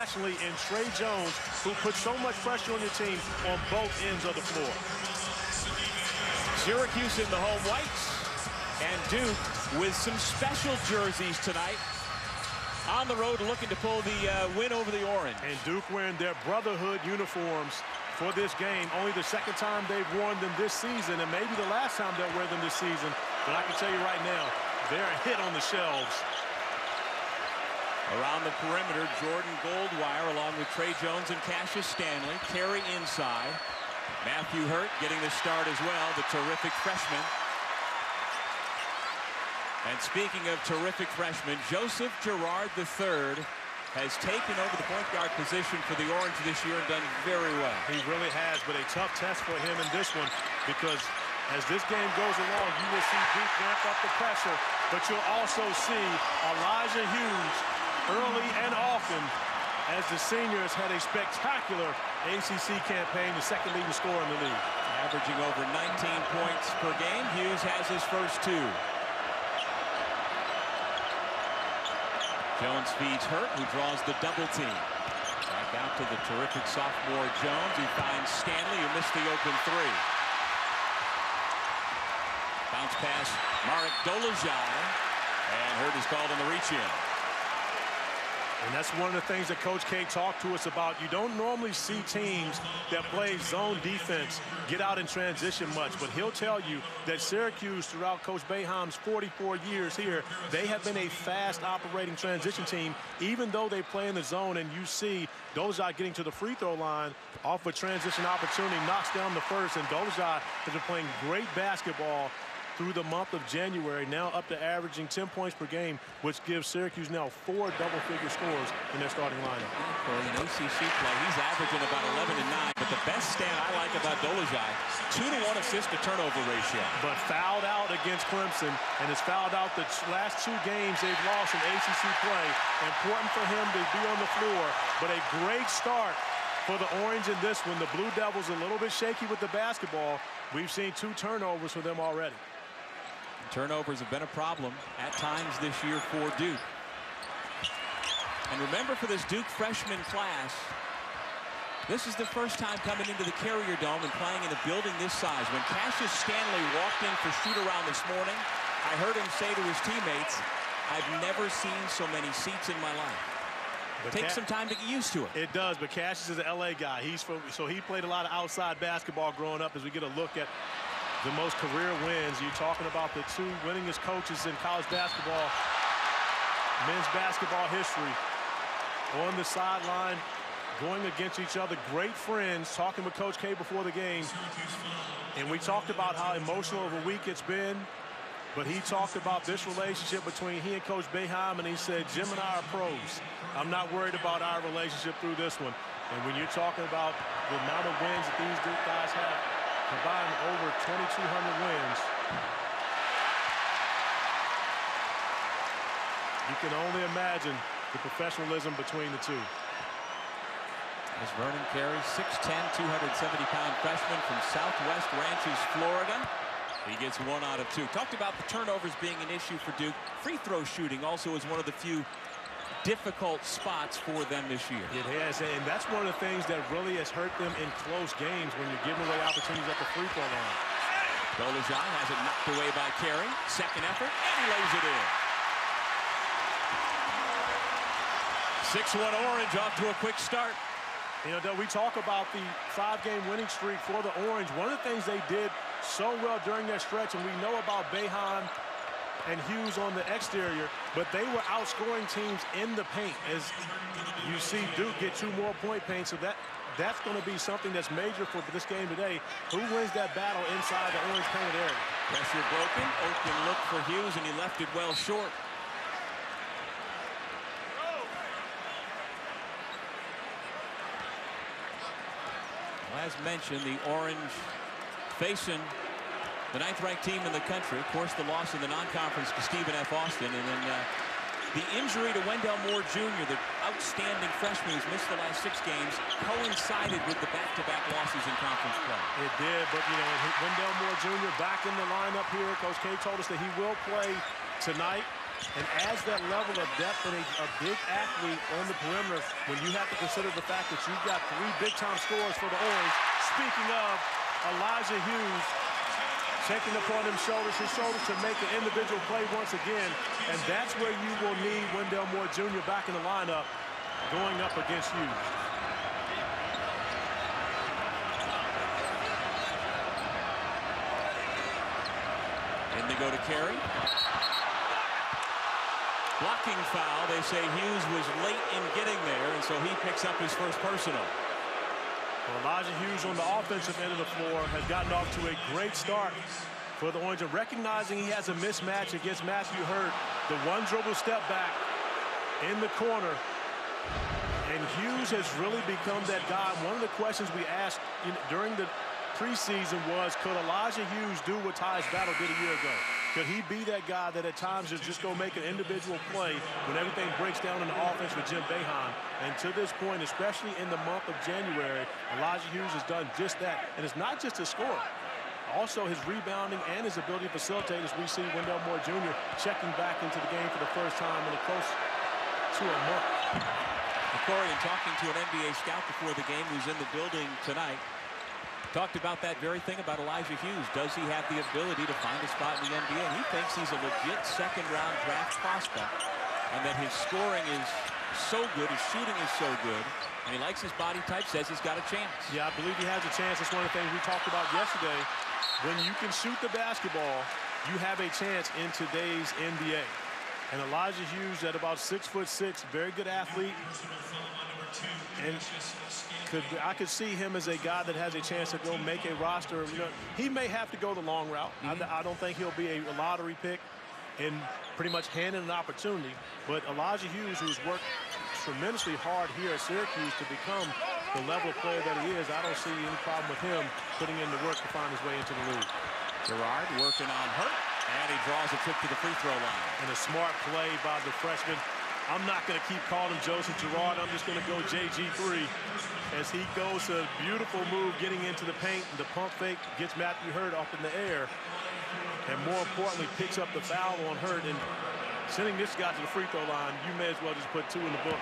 internationally in Trey Jones, who puts so much pressure on your team on both ends of the floor. Syracuse in the home whites, and Duke with some special jerseys tonight. On the road looking to pull the win over the Orange. And Duke wearing their brotherhood uniforms for this game. Only the second time they've worn them this season, and maybe the last time they'll wear them this season. But I can tell you right now, they're a hit on the shelves. Around the perimeter, Jordan Goldwire along with Trey Jones and Cassius Stanley. Carey inside. Matthew Hurt getting the start as well, the terrific freshman. And speaking of terrific freshmen, Joseph Girard III has taken over the point guard position for the Orange this year and done very well. He really has, but a tough test for him in this one, because as this game goes along, you will see Duke ramp up the pressure, but you'll also see Elijah Hughes early and often, as the seniors had a spectacular ACC campaign, the second leading scorer in the league. Averaging over 19 points per game. Hughes has his first 2. Jones feeds Hurt, who draws the double team. Back out to the terrific sophomore Jones. He finds Stanley, who missed the open 3. Bounce pass, Marek Dolezaj, and Hurt is called on the reach-in. And that's one of the things that Coach K talked to us about. You don't normally see teams that play zone defense get out in transition much, but he'll tell you that Syracuse, throughout Coach Boeheim's 44 years here, they have been a fast operating transition team, even though they play in the zone. And you see Dolezaj getting to the free throw line off a transition opportunity, knocks down the first, and Dolezaj has been playing great basketball through the month of January, now up to averaging 10 points per game, which gives Syracuse now 4 double-figure scores in their starting lineup. For an ACC play, he's averaging about 11 and 9, but the best stat I like about Dolezaj, 2-to-1 assist-to-turnover ratio. But fouled out against Clemson, and has fouled out the last 2 games they've lost in ACC play. Important for him to be on the floor, but a great start for the Orange in this one. The Blue Devils a little bit shaky with the basketball. We've seen 2 turnovers for them already. Turnovers have been a problem at times this year for Duke. And remember, for this Duke freshman class, this is the first time coming into the Carrier Dome and playing in a building this size. When Cassius Stanley walked in for shoot-around this morning, I heard him say to his teammates, "I've never seen so many seats in my life." It takes some time to get used to it. It does, but Cassius is an LA guy. So he played a lot of outside basketball growing up. As we get a look at the most career wins, you're talking about the 2 winningest coaches in college basketball, men's basketball history, on the sideline, going against each other, great friends, talking with Coach K before the game. And we talked about how emotional of a week it's been, but he talked about this relationship between he and Coach Boeheim, and he said, "Jim and I are pros. I'm not worried about our relationship through this one." And when you're talking about the amount of wins that these Duke guys have, combined over 2,200 wins, you can only imagine the professionalism between the 2. As Vernon Carey, 6'10", 270-pound freshman from Southwest Ranches, Florida. He gets 1 out of 2. Talked about the turnovers being an issue for Duke. Free throw shooting also is one of the few difficult spots for them this year. It has, and that's one of the things that really has hurt them in close games, when you're giving away opportunities at the free throw line. Dolezaj has it knocked away by Carey. Second effort, and he lays it in. 6-1 Orange, off to a quick start. You know, we talk about the 5-game winning streak for the Orange. One of the things they did so well during their stretch, and we know about Boeheim and Hughes on the exterior, but they were outscoring teams in the paint. As you see Duke get 2 more point paint, so that's going to be something that's major for this game today. Who wins that battle inside the Orange painted area? Pressure broken. Open look for Hughes, and he left it well short. As mentioned, the Orange facing the 9th-ranked team in the country. Of course, the loss in the non-conference to Stephen F. Austin. And then the injury to Wendell Moore Jr., the outstanding freshman who's missed the last 6 games, coincided with the back-to-back losses in conference play. It did, but, you know, Wendell Moore Jr. back in the lineup here. Coach K told us that he will play tonight. and adds that level of depth and a big athlete on the perimeter when you have to consider the fact that you've got 3 big-time scorers for the Orange. Speaking of, Elijah Hughes taking upon his shoulders to make an individual play once again, and that's where you will need Wendell Moore Jr. back in the lineup going up against Hughes. In they go to Carey. Blocking foul. They say Hughes was late in getting there, and so he picks up his first personal. Well, Elijah Hughes on the offensive end of the floor has gotten off to a great start for the Orange, and recognizing he has a mismatch against Matthew Hurt, the one dribble step back in the corner, and Hughes has really become that guy. One of the questions we asked during the preseason was, could Elijah Hughes do what Tyus Battle did a year ago? Could he be that guy that at times is just going to make an individual play when everything breaks down in the offense with Jim Boeheim? And to this point, especially in the month of January, Elijah Hughes has done just that. And it's not just his scoring. Also his rebounding and his ability to facilitate, as we see Wendell Moore Jr. checking back into the game for the first time in close to a month. Corey, in talking to an NBA scout before the game who's in the building tonight, talked about that very thing about Elijah Hughes. Does he have the ability to find a spot in the NBA? And he thinks he's a legit second-round draft prospect, and that his scoring is so good, his shooting is so good, and he likes his body type, says he's got a chance. Yeah, I believe he has a chance. That's one of the things we talked about yesterday. When you can shoot the basketball, you have a chance in today's NBA. And Elijah Hughes at about 6'6", very good athlete. And I could see him as a guy that has a chance to go make a roster. You know, he may have to go the long route. I don't think he'll be a lottery pick and pretty much handing an opportunity. But Elijah Hughes, who's worked tremendously hard here at Syracuse to become the level of player that he is, I don't see any problem with him putting in the work to find his way into the league. Gerard working on Hurt, and he draws a trip to the free throw line. And a smart play by the freshman. I'm not going to keep calling him Joseph Girard. I'm just going to go JG3 as he goes a beautiful move getting into the paint. The pump fake gets Matthew Hurt up in the air, and more importantly picks up the foul on Hurt. And sending this guy to the free throw line, you may as well just put 2 in the book.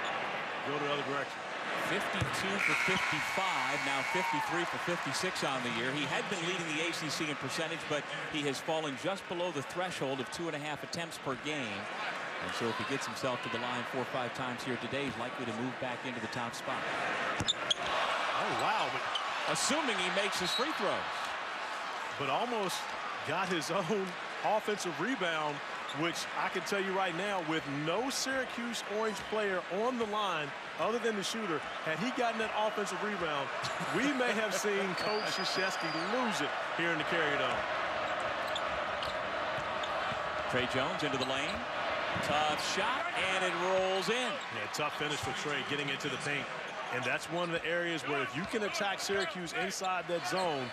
Go the other direction. 52 for 55, now 53 for 56 on the year. He had been leading the ACC in percentage, but he has fallen just below the threshold of 2.5 attempts per game. And so if he gets himself to the line 4 or 5 times here today, he's likely to move back into the top spot. Oh, wow. Assuming he makes his free throws. But almost got his own offensive rebound, which I can tell you right now, with no Syracuse Orange player on the line other than the shooter, had he gotten that offensive rebound, we may have seen Coach Krzyzewski lose it here in the Carrier Dome. Trey Jones into the lane. Tough shot, and it rolls in. Yeah, tough finish for Trey getting into the paint. And that's one of the areas where if you can attack Syracuse inside that zone,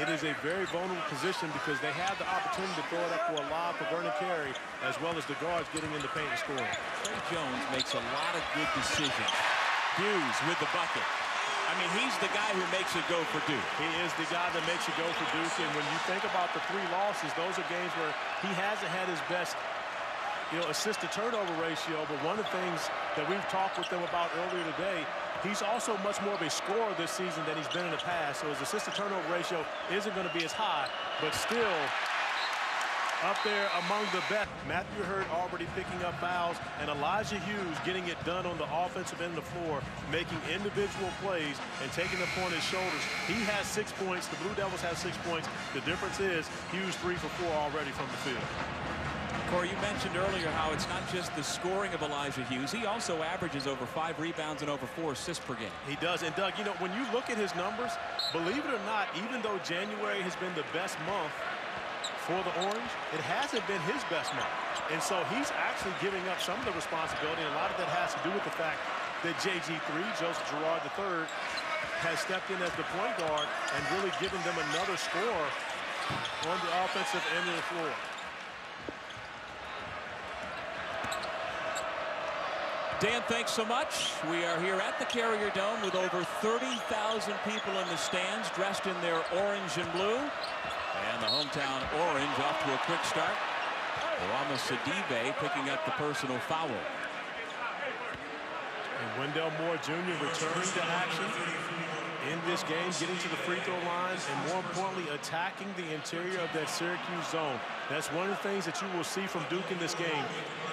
it is a very vulnerable position because they have the opportunity to throw it up for a lob for Vernon Carey, as well as the guards getting in the paint and scoring. Trey Jones makes a lot of good decisions. Hughes with the bucket. I mean, he's the guy who makes it go for Duke. He is the guy that makes it go for Duke. And when you think about the 3 losses, those are games where he hasn't had his best assist to turnover ratio, but one of the things that we've talked with them about earlier today, he's also much more of a scorer this season than he's been in the past. So his assist to turnover ratio isn't going to be as high, but still up there among the best. Matthew Hurt already picking up fouls, and Elijah Hughes getting it done on the offensive end of the floor, making individual plays and taking it upon his shoulders. He has 6 points. The Blue Devils have 6 points. The difference is Hughes 3 for 4 already from the field. Corey, you mentioned earlier how it's not just the scoring of Elijah Hughes. He also averages over 5 rebounds and over 4 assists per game. He does. And, Doug, when you look at his numbers, believe it or not, even though January has been the best month for the Orange, it hasn't been his best month. And so he's actually giving up some of the responsibility, and a lot of that has to do with the fact that JG3, Joseph Girard III, has stepped in as the point guard and really given them another score on the offensive end of the floor. Dan, thanks so much. We are here at the Carrier Dome with over 30,000 people in the stands dressed in their orange and blue. And the hometown Orange off to a quick start. Rama Sidibe picking up the personal foul. And Wendell Moore Jr. returning to action in this game, getting to the free throw line, and more importantly, attacking the interior of that Syracuse zone. That's one of the things that you will see from Duke in this game.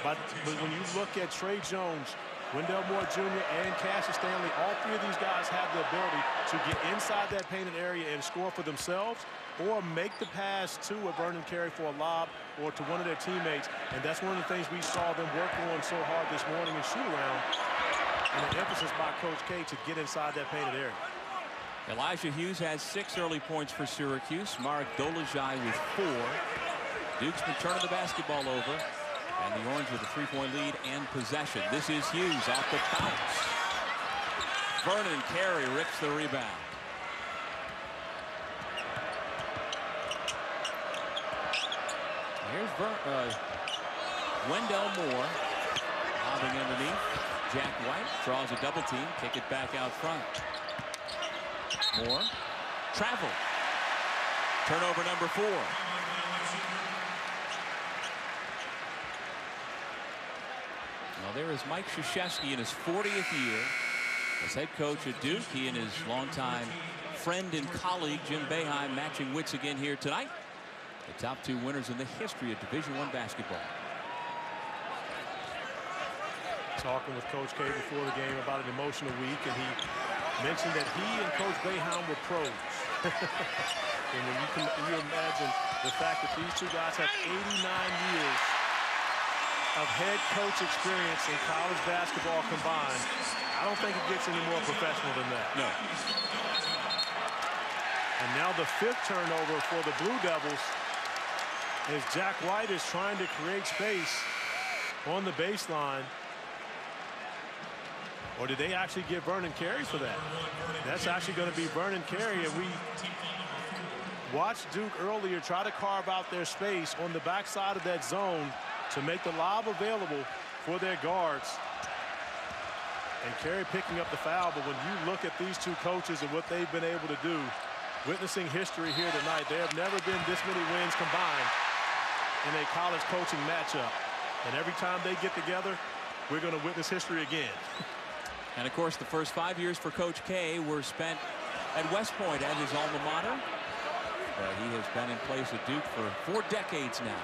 But when you look at Trey Jones, Wendell Moore Jr. and Cassius Stanley, all three of these guys have the ability to get inside that painted area and score for themselves, or make the pass to a Vernon Carey for a lob or to one of their teammates. And that's one of the things we saw them work on so hard this morning in shoot-around, and an emphasis by Coach K to get inside that painted area. Elijah Hughes has 6 early points for Syracuse. Marek Dolezaj with 4. Duke's been turning the basketball over, and the Orange with a 3-point lead and possession. This is Hughes off the bounce. Vernon Carey rips the rebound. Here's Wendell Moore lobbing underneath. Jack White draws a double team. Kick it back out front. Moore. Travel. Turnover number 4. Well, there is Mike Krzyzewski in his 40th year as head coach at Duke. He and his longtime friend and colleague Jim Boeheim matching wits again here tonight. The top 2 winners in the history of Division I basketball. Talking with Coach K before the game about an emotional week, and he mentioned that he and Coach Boeheim were pros. And when you imagine the fact that these two guys have 89 years of head coach experience in college basketball combined, I don't think it gets any more professional than that. No. And now the 5th turnover for the Blue Devils as Jack White is trying to create space on the baseline. Or did they actually give Vernon Carey for that? That's actually going to be Vernon Carey, and we watched Duke earlier try to carve out their space on the backside of that zone to make the lob available for their guards. And Carey picking up the foul, but when you look at these two coaches and what they've been able to do, witnessing history here tonight, there have never been this many wins combined in a college coaching matchup. And every time they get together, we're going to witness history again. And of course, the first 5 years for Coach K were spent at West Point at his alma mater. He has been in place at Duke for 4 decades now.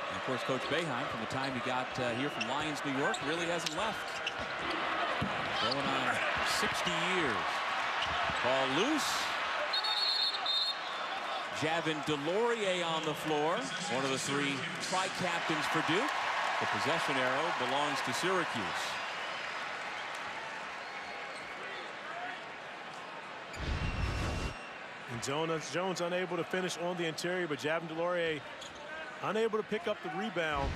And of course, Coach Boeheim, from the time he got here from Lyons, New York, really hasn't left. Going on 60 years. Ball loose. Javin DeLaurier on the floor. One of the 3 tri-captains for Duke. The possession arrow belongs to Syracuse. And Jones unable to finish on the interior, but Javin DeLaurier unable to pick up the rebound.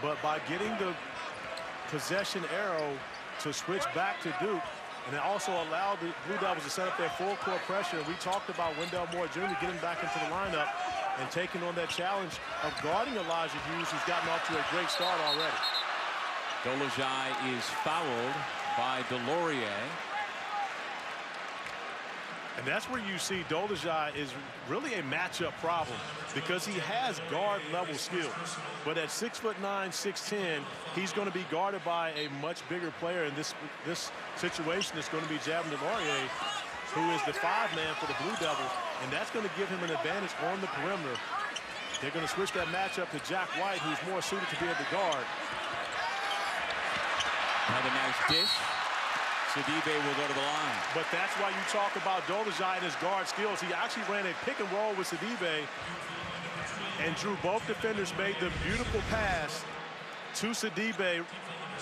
But by getting the possession arrow to switch back to Duke, and it also allowed the Blue Devils to set up their full court pressure. We talked about Wendell Moore Jr. getting back into the lineup and taking on that challenge of guarding Elijah Hughes, who's gotten off to a great start already. Dolezaj is fouled by DeLaurier. And that's where you see Dolezaj is really a matchup problem because he has guard-level skills. But at 6'9", 6'10", he's going to be guarded by a much bigger player. And this situation is going to be Javin DeLaurier, who is the 5-man for the Blue Devils. And that's going to give him an advantage on the perimeter. They're going to switch that matchup to Jack White, who's more suited to be able to guard. Another nice dish. Sidibe will go to the line. But that's why you talk about Dolezaj and his guard skills. He actually ran a pick and roll with Sidibe and drew both defenders, made the beautiful pass to Sidibe,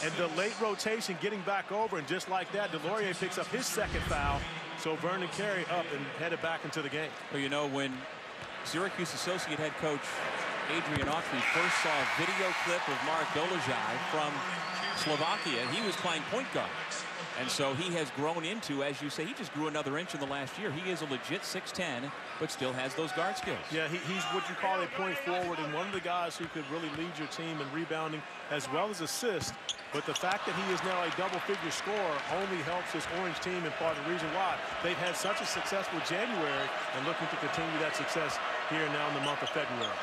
and the late rotation getting back over. And just like that, DeLaurier picks up his 2nd foul. So Vernon Carey up and headed back into the game. Well, you know, when Syracuse associate head coach Adrian Autry first saw a video clip of Marek Dolezaj from Slovakia, he was playing point guard. And so he has grown into, as you say, he just grew another inch in the last year. He is a legit 6'10", but still has those guard skills. Yeah, he's what you call a point forward, and one of the guys who could really lead your team in rebounding as well as assist. But the fact that he is now a double-figure scorer only helps this Orange team, and part of the reason why they've had such a successful January and looking to continue that success here now in the month of February.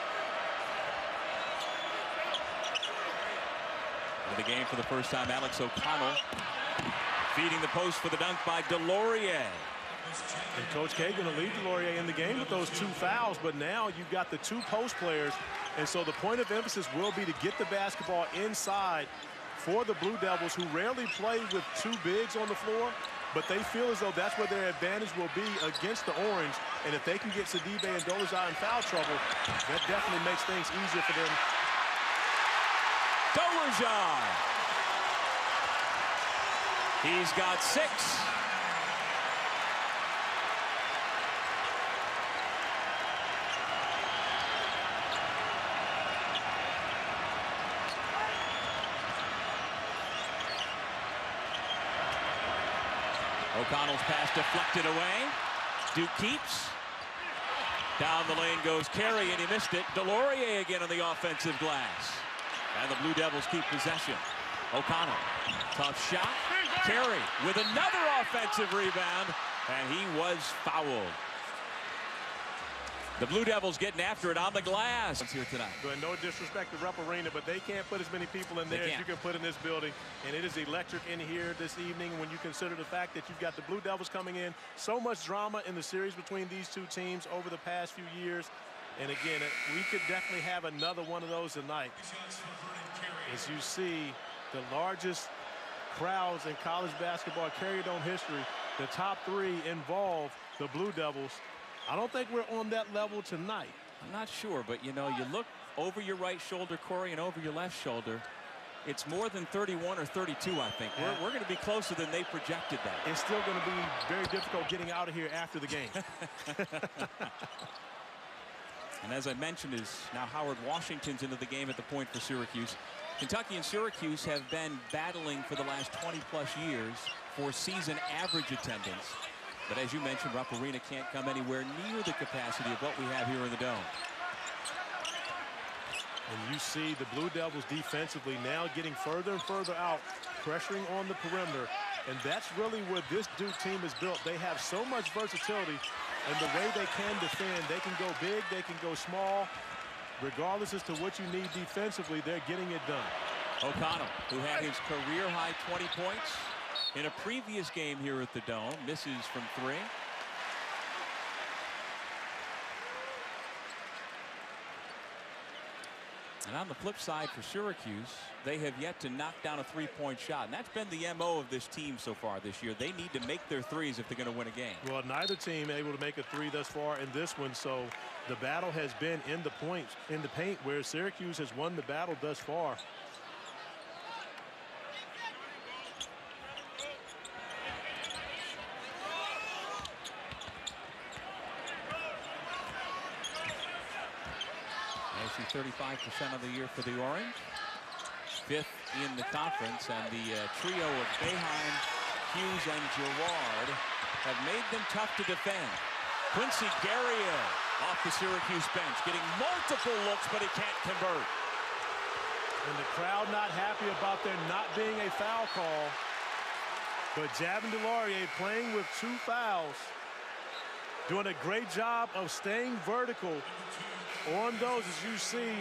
the game for the first time, Alex O'Connell feeding the post for the dunk by Delorier. And Coach K going to lead Delorier in the game with those 2 fouls, but now you've got the 2 post players, and so the point of emphasis will be to get the basketball inside for the Blue Devils, who rarely play with 2 bigs on the floor, but they feel as though that's where their advantage will be against the Orange. And if they can get Sidibe and Dolezaj in foul trouble, that definitely makes things easier for them. Dolezaj. He's got 6. O'Connell's pass deflected away. Duke keeps. Down the lane goes Carey, and he missed it. Delorier again on the offensive glass. And the Blue Devils keep possession. O'Connell, tough shot. Carey with another offensive rebound, and he was fouled. The Blue Devils getting after it on the glass here tonight. But no disrespect to Rupp Arena, but they can't put as many people in there as you can put in this building. And it is electric in here this evening when you consider the fact that you've got the Blue Devils coming in. So much drama in the series between these 2 teams over the past few years. And again, we could definitely have another one of those tonight. As you see, the largest crowds in college basketball carried on history. The top 3 involve the Blue Devils. I don't think we're on that level tonight. I'm not sure, but you know, you look over your right shoulder, Corey, and over your left shoulder. It's more than 31 or 32, I think. We're going to be closer than they projected that. It's still going to be very difficult getting out of here after the game. And as I mentioned, is now Howard Washington's into the game at the point for Syracuse. Kentucky and Syracuse have been battling for the last 20-plus years for season average attendance. But as you mentioned, Rupp Arena can't come anywhere near the capacity of what we have here in the Dome. And you see the Blue Devils defensively now getting further and further out, pressuring on the perimeter. And that's really where this Duke team is built. They have so much versatility in the way they can defend. They can go big, they can go small. Regardless as to what you need defensively, they're getting it done. O'Connell, who had his career-high 20 points in a previous game here at the Dome, misses from 3. And on the flip side for Syracuse, they have yet to knock down a 3-point shot. And that's been the MO of this team so far this year. They need to make their threes if they're going to win a game. Well, neither team able to make a 3 thus far in this one. So the battle has been in the points, in the paint, where Syracuse has won the battle thus far. Actually 35% of the year for the Orange. 5th in the conference, and the trio of Boeheim, Hughes, and Girard have made them tough to defend. Quincy Guerrier off the Syracuse bench, getting multiple looks, but he can't convert. And the crowd not happy about there not being a foul call. But Javin DeLaurier playing with 2 fouls, doing a great job of staying vertical on those. As you see,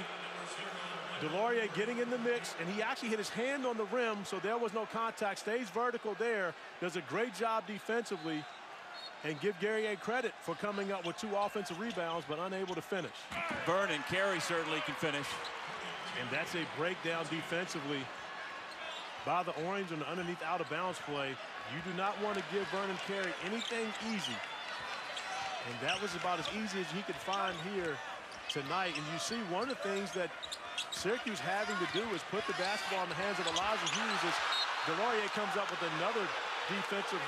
DeLaurier getting in the mix, and he actually hit his hand on the rim, so there was no contact. Stays vertical there, does a great job defensively, and give Guerrier credit for coming up with 2 offensive rebounds, but unable to finish. Vernon Carey certainly can finish. And that's a breakdown defensively by the Orange on the underneath out-of-bounds play. You do not want to give Vernon Carey anything easy. And that was about as easy as he could find here tonight. And you see one of the things that Syracuse having to do is put the basketball in the hands of Elijah Hughes as DeLaurier comes up with another defensive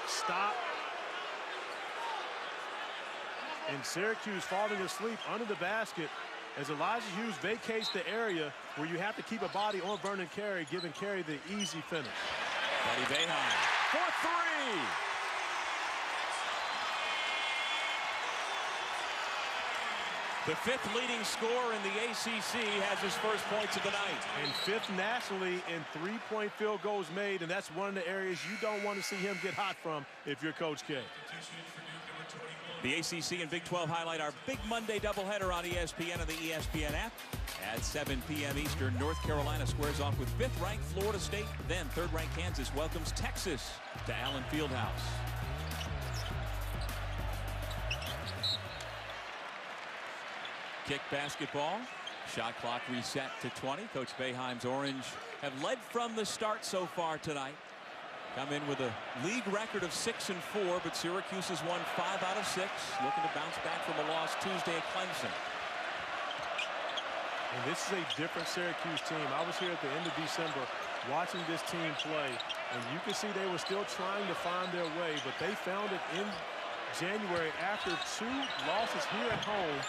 stop. And Syracuse falling asleep under the basket as Elijah Hughes vacates the area where you have to keep a body on Vernon Carey, giving Carey the easy finish. Buddy Boeheim for 3. The 5th leading scorer in the ACC has his first points of the night. And 5th nationally in 3-point field goals made, and that's one of the areas you don't want to see him get hot from if you're Coach K. The ACC and Big 12 highlight our Big Monday doubleheader on ESPN and the ESPN app. At 7 p.m. Eastern, North Carolina squares off with 5th-ranked Florida State. Then 3rd-ranked Kansas welcomes Texas to Allen Fieldhouse. Kick basketball. Shot clock reset to 20. Coach Boeheim's Orange have led from the start so far tonight. Come in with a league record of 6-4, but Syracuse has won 5 out of 6. Looking to bounce back from a loss Tuesday at Clemson. And this is a different Syracuse team. I was here at the end of December watching this team play, and you can see they were still trying to find their way, but they found it in January after 2 losses here at home.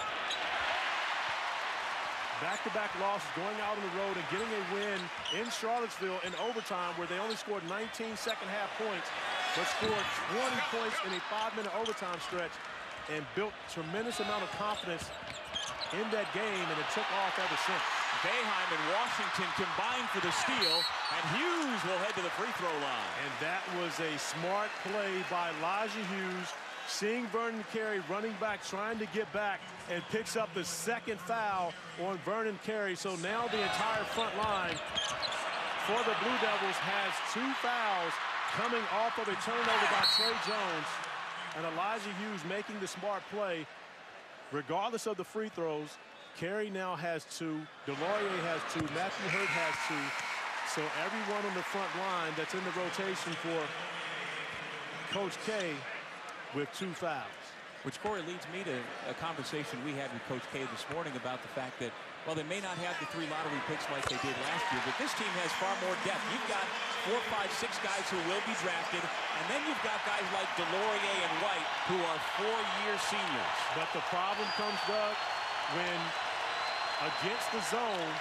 Back-to-back losses, going out on the road and getting a win in Charlottesville in overtime, where they only scored 19 second-half points, but scored 20 points in a 5-minute overtime stretch and built tremendous amount of confidence in that game, and it took off ever since. Boeheim and Washington combined for the steal, and Hughes will head to the free throw line. And that was a smart play by Elijah Hughes, seeing Vernon Carey running back, trying to get back, and picks up the 2nd foul on Vernon Carey. So now the entire front line for the Blue Devils has 2 fouls coming off of a turnover by Trey Jones. And Elijah Hughes making the smart play. Regardless of the free throws, Carey now has 2, Delorier has 2, Matthew Hurt has 2. So everyone on the front line that's in the rotation for Coach K with 2 fouls. Which, Corey, leads me to a conversation we had with Coach K this morning about the fact that, well, they may not have the 3 lottery picks like they did last year, but this team has far more depth. You've got 4, 5, 6 guys who will be drafted, and then you've got guys like Delorier and White who are 4-year seniors. But the problem comes, Doug, when against the zone,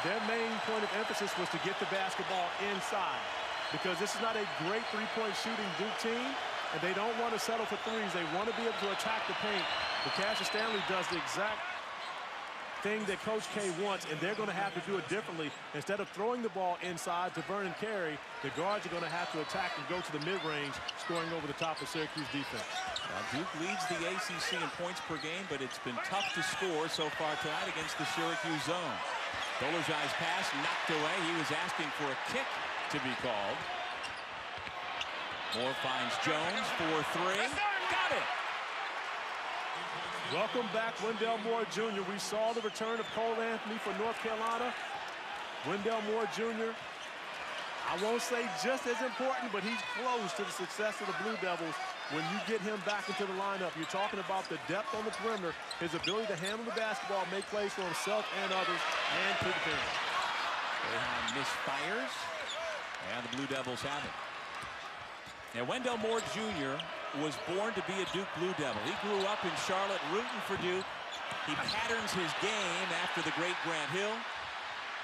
their main point of emphasis was to get the basketball inside, because this is not a great 3-point shooting Duke team, and they don't want to settle for 3s. They want to be able to attack the paint. But Cassius Stanley does the exact thing that Coach K wants, and they're going to have to do it differently. Instead of throwing the ball inside to Vernon Carey, the guards are going to have to attack and go to the mid-range, scoring over the top of Syracuse defense. Now, Duke leads the ACC in points per game, but it's been tough to score so far tonight against the Syracuse zone. Dolezaj's pass knocked away. He was asking for a kick to be called. Moore finds Jones for 3. Got it! Welcome back, Wendell Moore Jr. We saw the return of Cole Anthony for North Carolina. Wendell Moore Jr., I won't say just as important, but he's close to the success of the Blue Devils when you get him back into the lineup. You're talking about the depth on the perimeter, his ability to handle the basketball, make plays for himself and others, and to the pin. Boeheim misfires, and the Blue Devils have it. Now, Wendell Moore Jr. was born to be a Duke Blue Devil. He grew up in Charlotte rooting for Duke. He patterns his game after the great Grant Hill.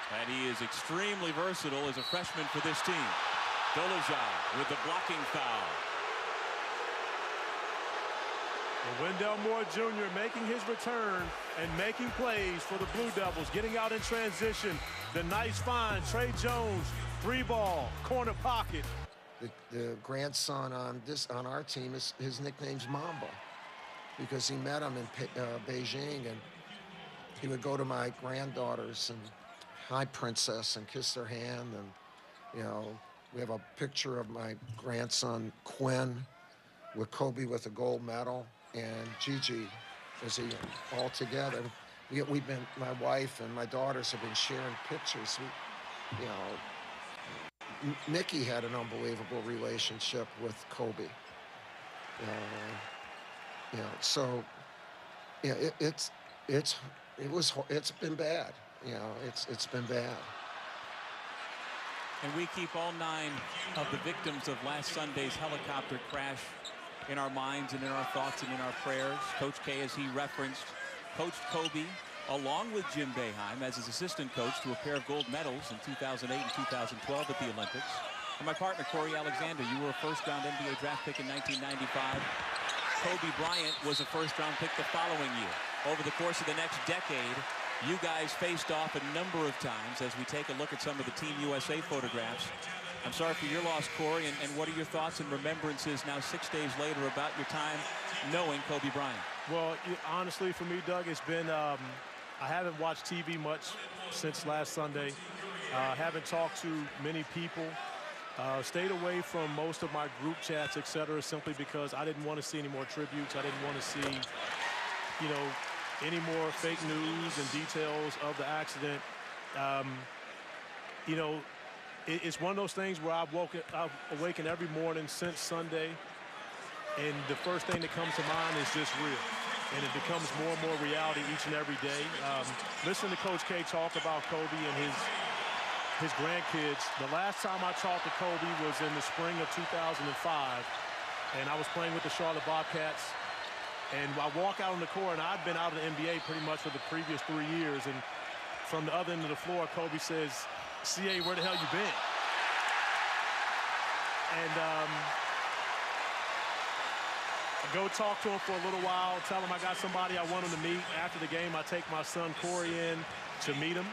And he is extremely versatile as a freshman for this team. Dolezaj with the blocking foul. And Wendell Moore Jr. making his return and making plays for the Blue Devils, getting out in transition. The nice find, Trey Jones, 3 ball, corner pocket. The grandson on our team, his nickname's Mamba, because he met him in Beijing, and he would go to my granddaughters and hi princess and kiss their hand. And you know, we have a picture of my grandson Quinn with Kobe with a gold medal and Gigi as he all together. We've been, my wife and my daughters have been sharing pictures. You know, Mickey had an unbelievable relationship with Kobe. So yeah, it's been bad. You know, it's been bad. And we keep all 9 of the victims of last Sunday's helicopter crash in our minds and in our thoughts and in our prayers. Coach K, as he referenced, coached Kobe along with Jim Boeheim as his assistant coach to a pair of gold medals in 2008 and 2012 at the Olympics. And my partner, Corey Alexander, you were a first-round NBA draft pick in 1995. Kobe Bryant was a first-round pick the following year. Over the course of the next decade, You guys faced off a number of times as we take a look at some of the Team USA photographs. I'm sorry for your loss, Corey, and what are your thoughts and remembrances now 6 days later about your time knowing Kobe Bryant? Well, honestly, for me, Doug, it's been, I haven't watched TV much since last Sunday. Haven't talked to many people. Stayed away from most of my group chats, et cetera, simply because I didn't want to see any more tributes. I didn't want to see, you know, any more fake news and details of the accident. You know, it's one of those things where I've awakened every morning since Sunday, and the first thing that comes to mind is just real. And it becomes more and more reality each and every day. Listening to Coach K talk about Kobe and his grandkids, the last time I talked to Kobe was in the spring of 2005, and I was playing with the Charlotte Bobcats. And I walk out on the court, and I'd been out of the NBA pretty much for the previous 3 years. And from the other end of the floor, Kobe says, "CA, where the hell you been?" And I go talk to him for a little while, tell him I got somebody I want him to meet. After the game, I take my son Corey in to meet him.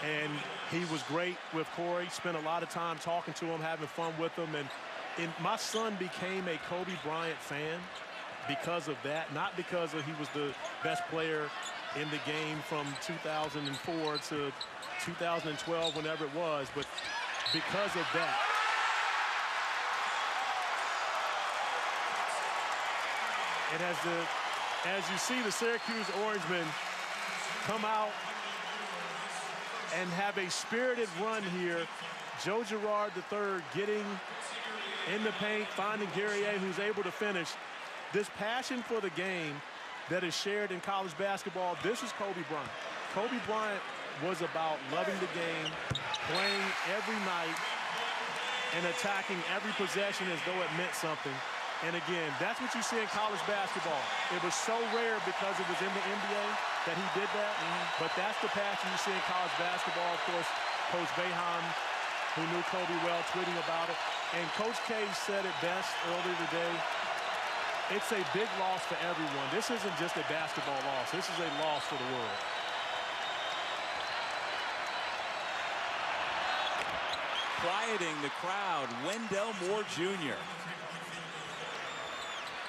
And he was great with Corey, spent a lot of time talking to him, having fun with him. And my son became a Kobe Bryant fan because of that, not because he was the best player in the game from 2004 to 2012, whenever it was, but because of that. And as you see the Syracuse Orangemen come out and have a spirited run here, Joe Girard III getting in the paint, finding Guerrier, who's able to finish. This passion for the game that is shared in college basketball, this is Kobe Bryant. Kobe Bryant was about loving the game, playing every night, and attacking every possession as though it meant something. And again, that's what you see in college basketball. It was so rare because it was in the NBA that he did that, but that's the passion you see in college basketball. Of course, Coach Boeheim, who knew Kobe well, tweeting about it. And Coach K said it best earlier today. It's a big loss for everyone. This isn't just a basketball loss. This is a loss for the world. Quieting the crowd, Wendell Moore Jr.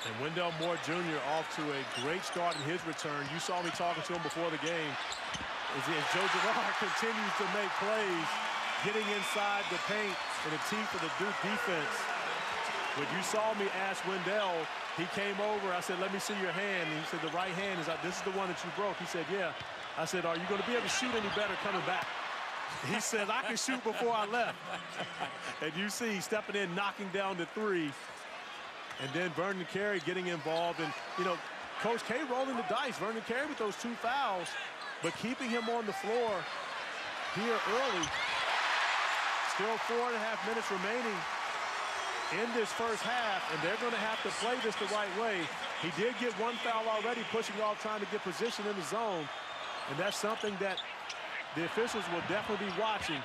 And Wendell Moore Jr. off to a great start in his return. You saw me talking to him before the game. As Joe Girard continues to make plays, getting inside the paint in the teeth of the Duke defense. When you saw me ask Wendell, he came over. I said, "Let me see your hand." And he said, "The right hand is like, this is the one that you broke." He said, "Yeah." I said, "Are you going to be able to shoot any better coming back?" He said, "I can shoot before I left." And you see stepping in, knocking down the three. And then Vernon Carey getting involved. And, you know, Coach K rolling the dice. Vernon Carey with those 2 fouls, but keeping him on the floor here early. Still 4.5 minutes remaining in this first half, and they're going to have to play this the right way. He did get 1 foul already, pushing off, trying to get position in the zone. And that's something that the officials will definitely be watching.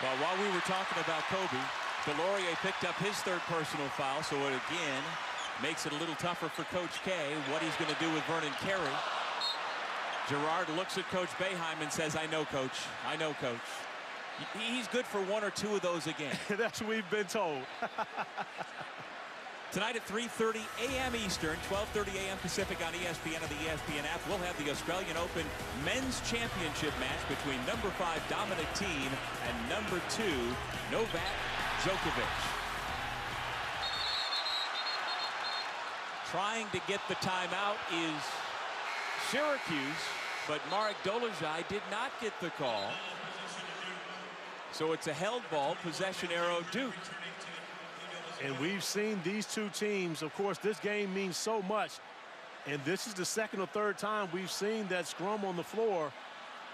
Well, while we were talking about Kobe, Delorier picked up his 3rd personal foul, so it again makes it a little tougher for Coach K, what he's going to do with Vernon Carey. Girard looks at Coach Boeheim and says, "I know, Coach. I know, Coach." He's good for 1 or 2 of those again. That's what we've been told. Tonight at 3:30 a.m. Eastern, 12:30 a.m. Pacific on ESPN and the ESPN app, we'll have the Australian Open Men's Championship match between number 5 Dominic Thiem and number 2 Novak Djokovic. Trying to get the timeout is Syracuse, but Marek Dolezaj did not get the call. So it's a held ball, possession arrow, Duke. And we've seen these 2 teams. Of course, this game means so much. And this is the 2nd or 3rd time we've seen that scrum on the floor.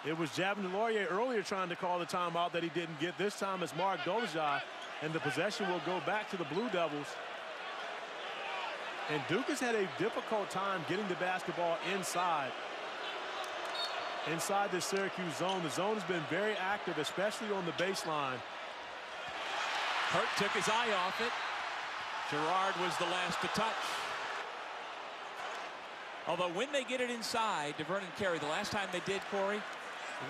It was Javin DeLaurier earlier trying to call the timeout that he didn't get. This time it's Marek Dolezaj, and the possession will go back to the Blue Devils. And Duke has had a difficult time getting the basketball inside the Syracuse zone. The zone has been very active, especially on the baseline. Hurt took his eye off it. Girard was the last to touch. Although when they get it inside to Vernon Carey, the last time they did, Corey,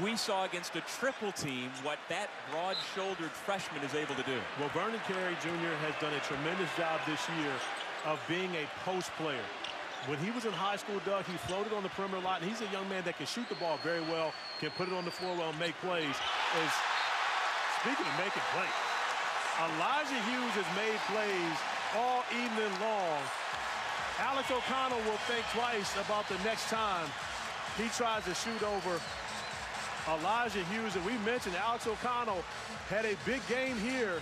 we saw against a triple team what that broad-shouldered freshman is able to do. Well, Vernon Carey Jr. has done a tremendous job this year of being a post player. When he was in high school, Doug, he floated on the perimeter a lot, and he's a young man that can shoot the ball very well, can put it on the floor well, and make plays. Speaking of making plays, Elijah Hughes has made plays all evening long. Alex O'Connell will think twice about the next time he tries to shoot over Elijah Hughes. And we mentioned Alex O'Connell had a big game here.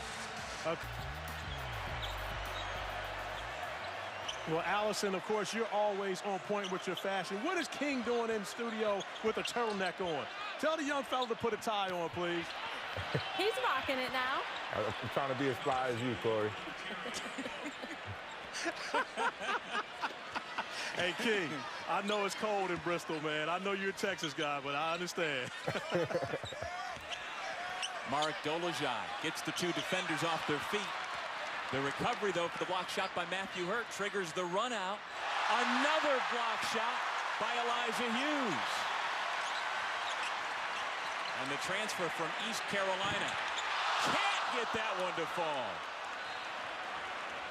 Well, Allison, of course, you're always on point with your fashion. What is King doing in the studio with a turtleneck on? Tell the young fella to put a tie on, please. He's rocking it now. I'm trying to be as fly as you, Corey. Hey, King, I know it's cold in Bristol, man. I know you're a Texas guy, but I understand. Marek Dolezaj gets the two defenders off their feet. The recovery, though, for the block shot by Matthew Hurt triggers the run out. Another block shot by Elijah Hughes. And the transfer from East Carolina can't get that one to fall.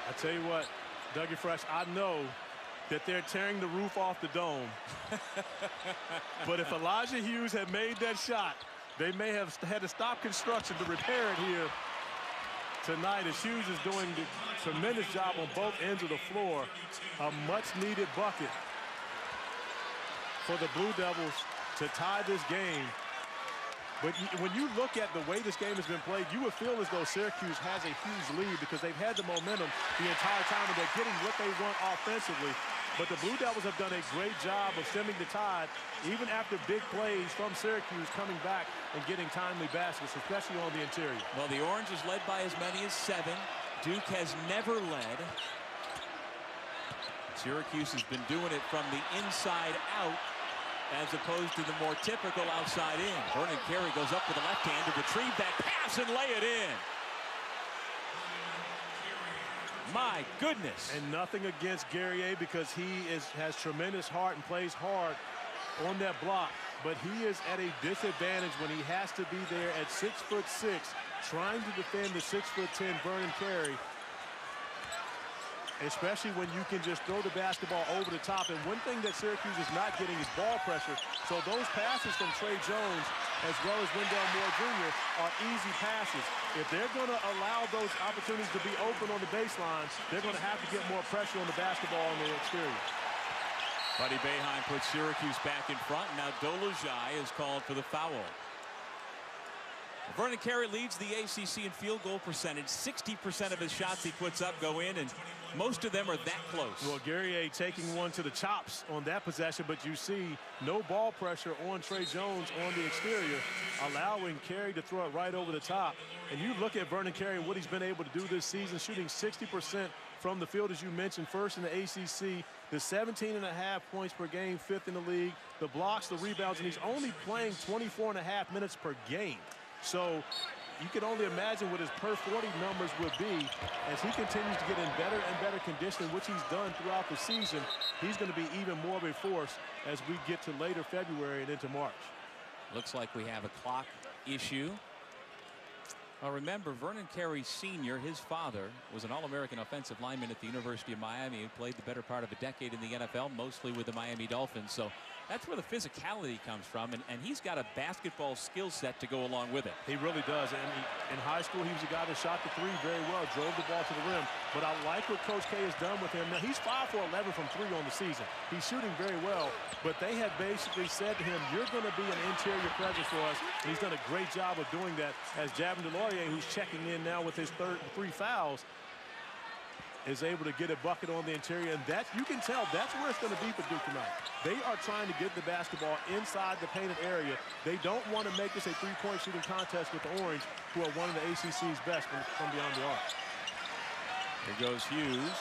I tell you what, Dougie Fresh, I know that they're tearing the roof off the dome. But if Elijah Hughes had made that shot, they may have had to stop construction to repair it here tonight, as Hughes is doing a tremendous job on both ends of the floor. A much-needed bucket for the Blue Devils to tie this game. But when you look at the way this game has been played, you would feel as though Syracuse has a huge lead because they've had the momentum the entire time and they're getting what they want offensively. But the Blue Devils have done a great job of stemming the tide, even after big plays from Syracuse coming back and getting timely baskets, especially on the interior. Well, the Orange is led by as many as 7. Duke has never led. Syracuse has been doing it from the inside out, as opposed to the more typical outside in. Vernon Carey goes up with the left hand to retrieve that pass and lay it in. My goodness. And nothing against Guerrier because he has tremendous heart and plays hard on that block. But he is at a disadvantage when he has to be there at 6'6", trying to defend the 6'10" Vernon Carey. Especially when you can just throw the basketball over the top. And one thing that Syracuse is not getting is ball pressure. So those passes from Trey Jones as well as Wendell Moore Jr. are easy passes. If they're going to allow those opportunities to be open on the baseline, they're going to have to get more pressure on the basketball on the exterior. Buddy Boeheim puts Syracuse back in front. Now Dolezaj is called for the foul. Vernon Carey leads the ACC in field goal percentage. 60% of his shots he puts up go in, and most of them are that close. Well, Guerrier taking one to the chops on that possession, but you see no ball pressure on Trey Jones on the exterior, allowing Carey to throw it right over the top. And you look at Vernon Carey and what he's been able to do this season, shooting 60% from the field, as you mentioned, first in the ACC, the 17.5 points per game, 5th in the league, the blocks, the rebounds, and he's only playing 24.5 minutes per game. So you can only imagine what his per 40 numbers would be as he continues to get in better and better conditioning, which he's done throughout the season. He's going to be even more of a force as we get to later February and into March. Looks like we have a clock issue. Well, remember, Vernon Carey Sr., his father, was an All-American offensive lineman at the University of Miami who played the better part of a decade in the NFL, mostly with the Miami Dolphins. So that's where the physicality comes from, and he's got a basketball skill set to go along with it. He really does. And in high school, he was a guy that shot the three very well, drove the ball to the rim. But I like what Coach K has done with him. Now, he's 5 for 11 from 3 on the season. He's shooting very well, but they have basically said to him, you're going to be an interior presence for us. And he's done a great job of doing that, as Javin DeLaurier, who's checking in now with his 3 fouls, is able to get a bucket on the interior. And that, you can tell, that's where it's going to be for Duke tonight. They are trying to get the basketball inside the painted area. They don't want to make this a 3-point shooting contest with the Orange, who are one of the ACC's best from beyond the arc. Here goes Hughes.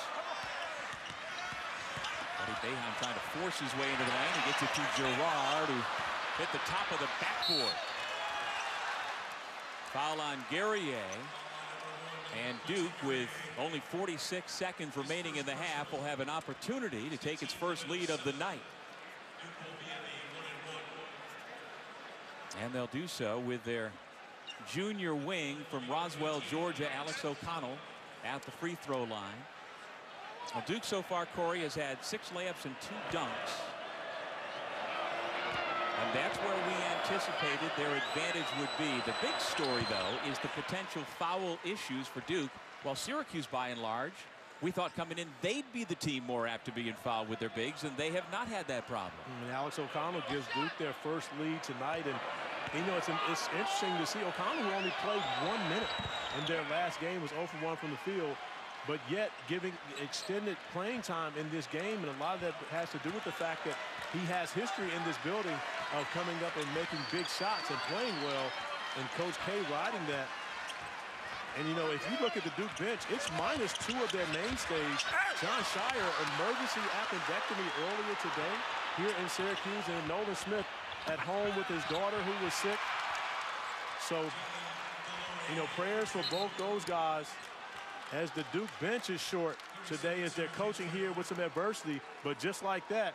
Buddy Boeheim trying to force his way into the lane. He gets it to Gerard, who hit the top of the backboard. Foul on Guerrier. And Duke, with only 46 seconds remaining in the half, will have an opportunity to take its first lead of the night. And they'll do so with their junior wing from Roswell, Georgia, Alex O'Connell, at the free throw line. Now, Duke so far, Corey, has had 6 layups and 2 dunks. And that's where we anticipated their advantage would be. The big story, though, is the potential foul issues for Duke. While Syracuse, by and large, we thought coming in they'd be the team more apt to be in foul with their bigs, and they have not had that problem. And Alex O'Connell gives Duke their first lead tonight. And you know, it's interesting to see O'Connell, who only played 1 minute in their last game, was 0 for 1 from the field, but yet giving extended playing time in this game. And a lot of that has to do with the fact that he has history in this building of coming up and making big shots and playing well, and Coach K riding that. And, you know, if you look at the Duke bench, it's minus 2 of their mainstays. John Shire, emergency appendectomy earlier today here in Syracuse, and Nolan Smith at home with his daughter who was sick. So, you know, prayers for both those guys as the Duke bench is short today as they're coaching here with some adversity. But just like that,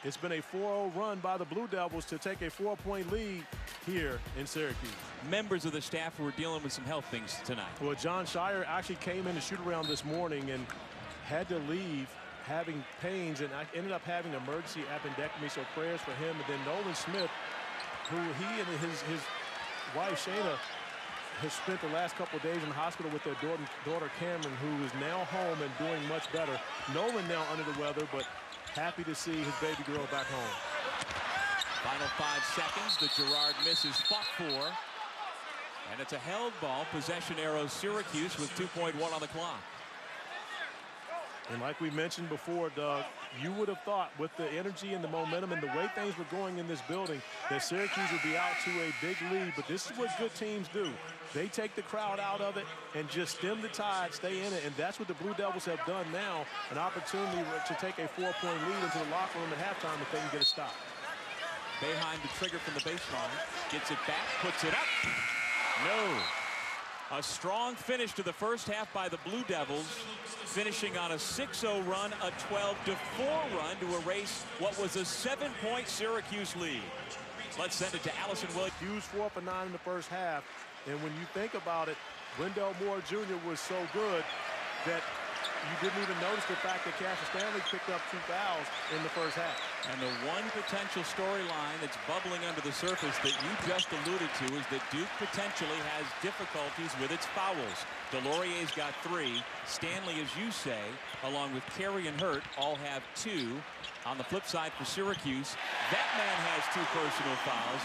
it's been a 4-0 run by the Blue Devils to take a 4-point lead here in Syracuse. Members of the staff who were dealing with some health things tonight. Well, John Shire actually came in to shoot around this morning and had to leave having pains, and I ended up having emergency appendectomy, so prayers for him. And then Nolan Smith, who he and his wife Shayna has spent the last couple of days in the hospital with their daughter Cameron, who is now home and doing much better. Nolan now under the weather, but happy to see his baby girl back home. Final 5 seconds. The Girard misses, fought for. And it's a held ball. Possession arrow Syracuse with 2.1 on the clock. And like we mentioned before, Doug, you would have thought with the energy and the momentum and the way things were going in this building that Syracuse would be out to a big lead. But this is what good teams do. They take the crowd out of it and just stem the tide, stay in it. And that's what the Blue Devils have done now. An opportunity to take a 4-point lead into the locker room at halftime if they can get a stop. Boeheim the trigger from the baseline. Gets it back, puts it up. No. A strong finish to the first half by the Blue Devils, finishing on a 6-0 run, a 12-4 run to erase what was a 7-point Syracuse lead. Let's send it to Allison Williams. Hughes 4 for 9 in the first half. And when you think about it, Wendell Moore Jr. was so good that you didn't even notice the fact that Cassius Stanley picked up 2 fouls in the first half. And the one potential storyline that's bubbling under the surface that you just alluded to is that Duke potentially has difficulties with its fouls. Delorier's got 3. Stanley, as you say, along with Carey and Hurt, all have 2. On the flip side for Syracuse, that man has 2 personal fouls.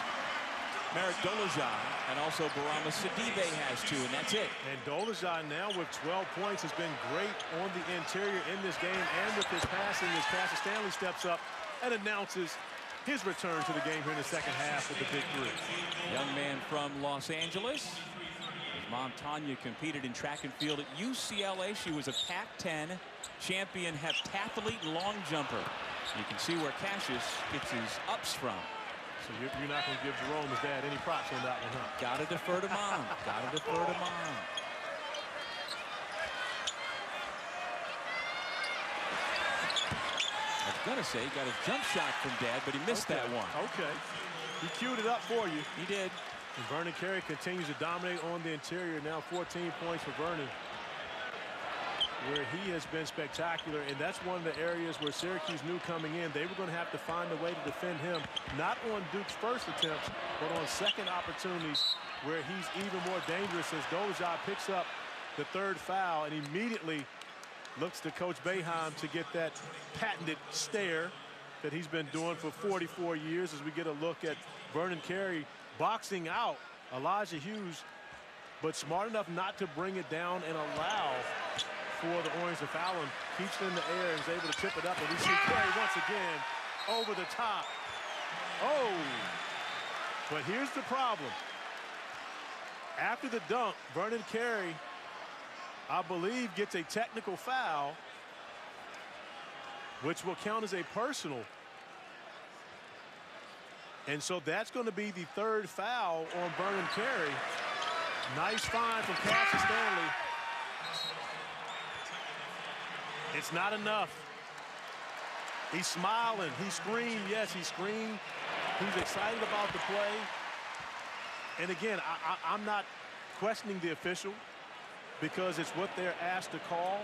Merrick Dolezaj and also Barama Sidibe has 2, and that's it. And Dolezaj now with 12 points has been great on the interior in this game and with his passing as Cassius Stanley steps up and announces his return to the game here in the second half with the big 3. Young man from Los Angeles. His mom Tanya competed in track and field at UCLA. She was a Pac-10 champion heptathlete long jumper. You can see where Cassius gets his ups from. So you're not going to give Jerome, his dad, any props on that one, huh? Got to defer to mom. Got to defer to mom. I was going to say he got his jump shot from Dad, but he missed that one. Okay. He queued it up for you. He did. And Vernon Carey continues to dominate on the interior. Now 14 points for Vernon, where he has been spectacular. And that's one of the areas where Syracuse knew coming in they were going to have to find a way to defend him, not on Duke's first attempts, but on second opportunities where he's even more dangerous as Dolezaj picks up the 3rd foul and immediately looks to Coach Boeheim to get that patented stare that he's been doing for 44 years as we get a look at Vernon Carey boxing out Elijah Hughes, but smart enough not to bring it down and allow for the Orange to foul him. Keeps it in the air and is able to tip it up. And we see Carey once again over the top. Oh, but here's the problem. After the dunk, Vernon Carey, I believe, gets a technical foul, which will count as a personal. And so that's going to be the 3rd foul on Vernon Carey. Nice find from Cassius Stanley. It's not enough. He's smiling. He screamed. Yes, he screamed. He's excited about the play. And again, I'm not questioning the official because it's what they're asked to call.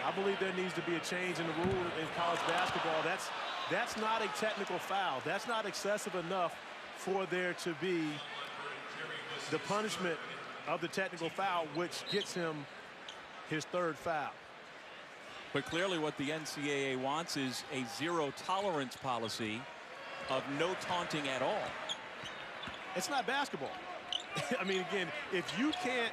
I believe there needs to be a change in the rule in college basketball. That's not a technical foul. That's not excessive enough for there to be the punishment of the technical foul, which gets him his third foul. But clearly what the NCAA wants is a zero tolerance policy of no taunting at all. It's not basketball. I mean, again, if you can't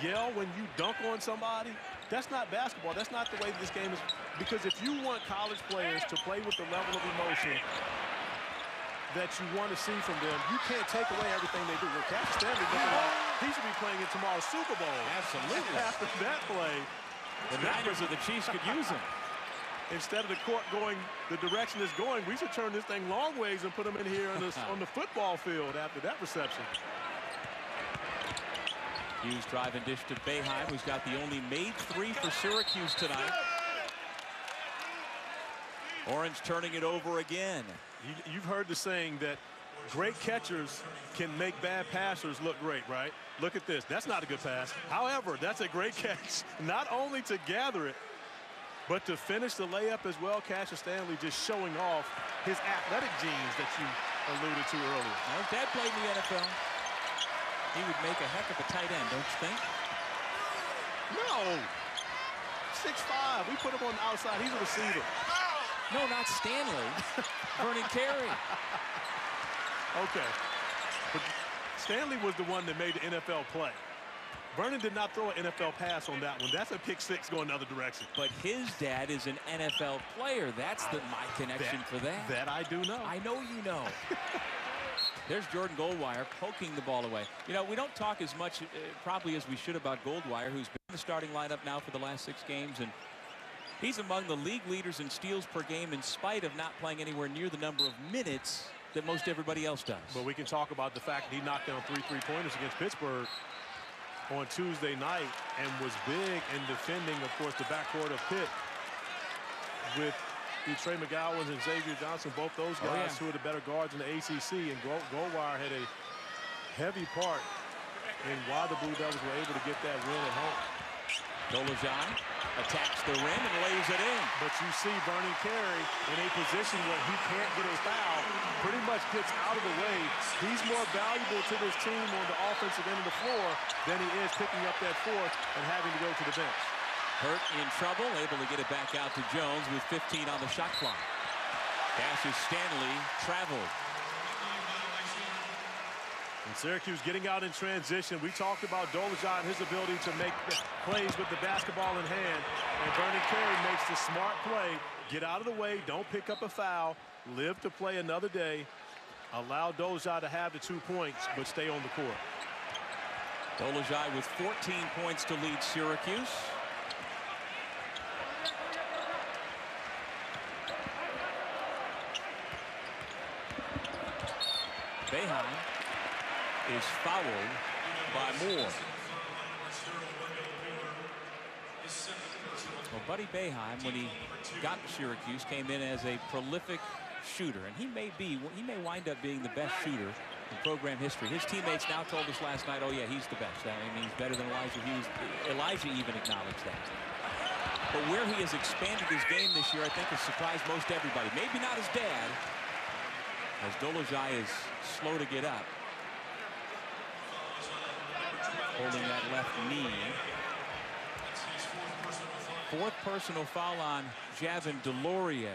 yell when you dunk on somebody, that's not basketball. That's not the way this game is. Because if you want college players to play with the level of emotion that you want to see from them, you can't take away everything they do. Well, Cassius Stanley, he should be playing in tomorrow's Super Bowl. Absolutely. After that play, the Niners or the Chiefs could use him. Instead of the court going the direction it's going, we should turn this thing long ways and put them in here on the football field after that reception. Hughes driving dish to Boeheim, who's got the only made three for Syracuse tonight. Orange turning it over again. You've heard the saying that great catchers can make bad passers look great, right? Look at this. That's not a good pass. However, that's a great catch. Not only to gather it, but to finish the layup as well. Cassius Stanley just showing off his athletic genes that you alluded to earlier. Now, his dad played in the NFL. He would make a heck of a tight end, don't you think? No. 6'5". We put him on the outside. He's a receiver. No, not Stanley. Vernon Carey. Okay. But Stanley was the one that made the NFL play. Vernon did not throw an NFL pass on that one. That's a pick six going the other direction. But his dad is an NFL player. That's my connection for that. That I do know. I know you know. There's Jordan Goldwire poking the ball away. You know, we don't talk as much probably as we should about Goldwire, who's been in the starting lineup now for the last 6 games, and he's among the league leaders in steals per game in spite of not playing anywhere near the number of minutes that most everybody else does. But we can talk about the fact that he knocked down 3 3-pointers against Pittsburgh on Tuesday night and was big in defending, of course, the backcourt of Pitt with Trey McGowan and Xavier Johnson, both those guys who are the better guards in the ACC. And Goldwire had a heavy part in why the Blue Devils were able to get that win at home. Dolajan attacks the rim and lays it in. But you see Vernon Carey in a position where he can't get a foul, pretty much gets out of the way. He's more valuable to this team on the offensive end of the floor than he is picking up that fourth and having to go to the bench. Hurt in trouble, able to get it back out to Jones with 15 on the shot clock. Cassius Stanley traveled. And Syracuse getting out in transition. We talked about Dolajan and his ability to make plays with the basketball in hand. And Vernon Carey makes the smart play. Get out of the way. Don't pick up a foul. Live to play another day. Allow Dolajan to have the 2 points, but stay on the court. Dolajan with 14 points to lead Syracuse. Boeheim is fouled by Moore. Well, Buddy Boeheim, when he got to Syracuse, came in as a prolific shooter, and he may wind up being the best shooter in program history. His teammates now told us last night, oh yeah, he's the best. I mean, he's better than Elijah Hughes. Elijah even acknowledged that. But where he has expanded his game this year, I think, has surprised most everybody. Maybe not his dad, as Dolezaj is slow to get up. Holding that left knee. 4th personal foul on Javin DeLaurier.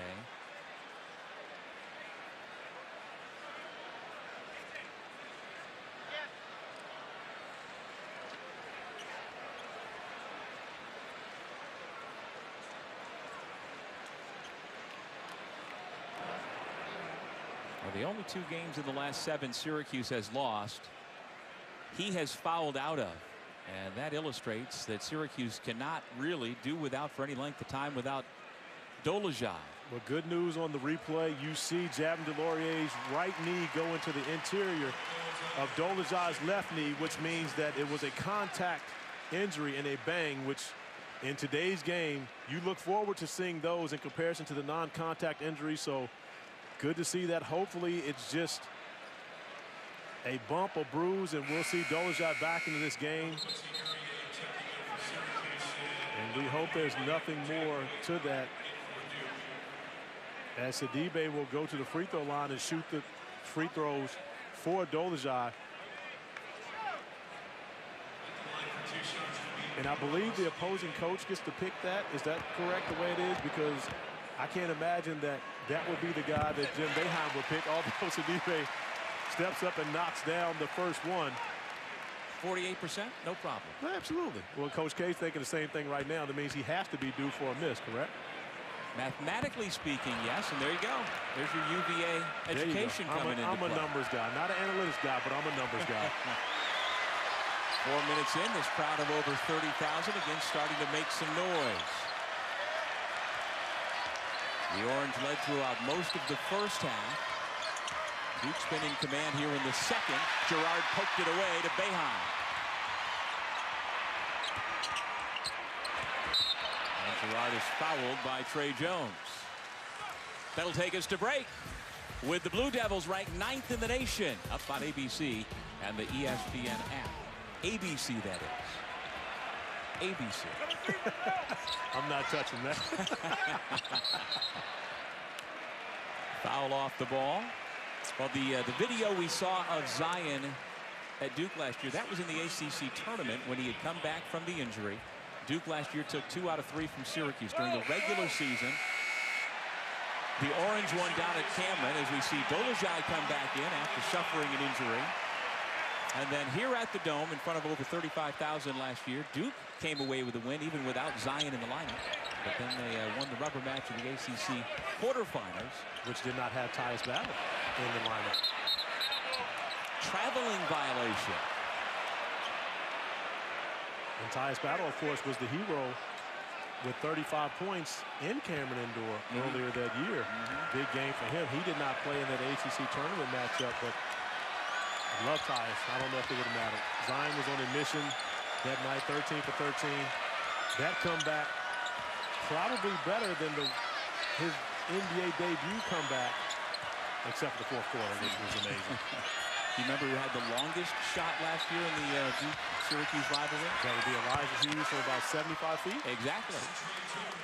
Well, the only 2 games in the last 7 Syracuse has lost, he has fouled out of. And that illustrates that Syracuse cannot really do without for any length of time without Dolezaj. Well, good news on the replay. You see Javin DeLaurier's right knee go into the interior of Dolezaj's left knee, which means that it was a contact injury and a bang, which in today's game, you look forward to seeing those in comparison to the non-contact injuries. So good to see that. Hopefully it's just a bump or bruise, and we'll see Dolezaj back into this game. And we hope there's nothing more to that, as Sidibe will go to the free throw line and shoot the free throws for Dolezaj. And I believe the opposing coach gets to pick that. Is that correct, the way it is? Because I can't imagine that that would be the guy that Jim Boeheim would pick, although Sidibe steps up and knocks down the first one. 48%, no problem. No, absolutely. Well, Coach K's thinking the same thing right now. That means he has to be due for a miss, correct? Mathematically speaking, yes, and there you go. There's your UVA education coming into I'm a numbers guy, not an analytics guy, but I'm a numbers guy. 4 minutes in, this crowd of over 30,000 again starting to make some noise. The Orange led throughout most of the first half. Duke's been in command here in the second. Gerard poked it away to Boeheim. And Gerard is fouled by Trey Jones. That'll take us to break, with the Blue Devils ranked 9th in the nation, up on ABC and the ESPN app. ABC, that is. ABC. I'm not touching that. Foul off the ball. Well, the video we saw of Zion at Duke last year, that was in the ACC tournament when he had come back from the injury. Duke last year took 2 out of 3 from Syracuse during the regular season. The Orange one down at Cameron, as we see Dolezaj come back in after suffering an injury. And then here at the Dome, in front of over 35,000 last year, Duke came away with a win, even without Zion in the lineup. But then they won the rubber match in the ACC quarterfinals, which did not have Tyus Battle in the lineup. Traveling violation. And Tyus Battle, of course, was the hero with 35 points in Cameron Indoor earlier that year. Big game for him. He did not play in that ACC tournament matchup, but I love Tyus. I don't know if it would have mattered. Zion was on a mission that night, 13 for 13. That comeback probably better than his NBA debut comeback, except for the fourth quarter, which was amazing. You remember who had the longest shot last year in the Duke-Syracuse rivalry? That would be Elijah Hughes from about 75 feet. Exactly.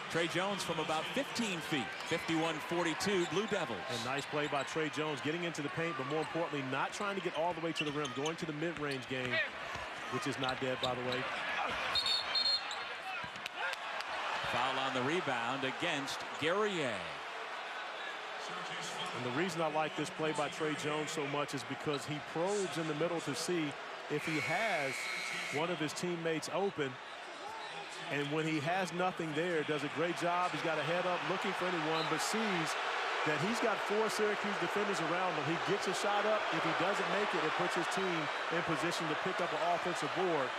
Trey Jones from about 15 feet, 51-42, Blue Devils. A nice play by Trey Jones, getting into the paint, but more importantly, not trying to get all the way to the rim, going to the mid-range game, which is not dead, by the way. Foul on the rebound against Guerrier. And the reason I like this play by Trey Jones so much is because he probes in the middle to see if he has one of his teammates open. And when he has nothing there, does a great job. He's got a head up looking for anyone, but sees that he's got 4 Syracuse defenders around him. He gets a shot up. If he doesn't make it, it puts his team in position to pick up an offensive board.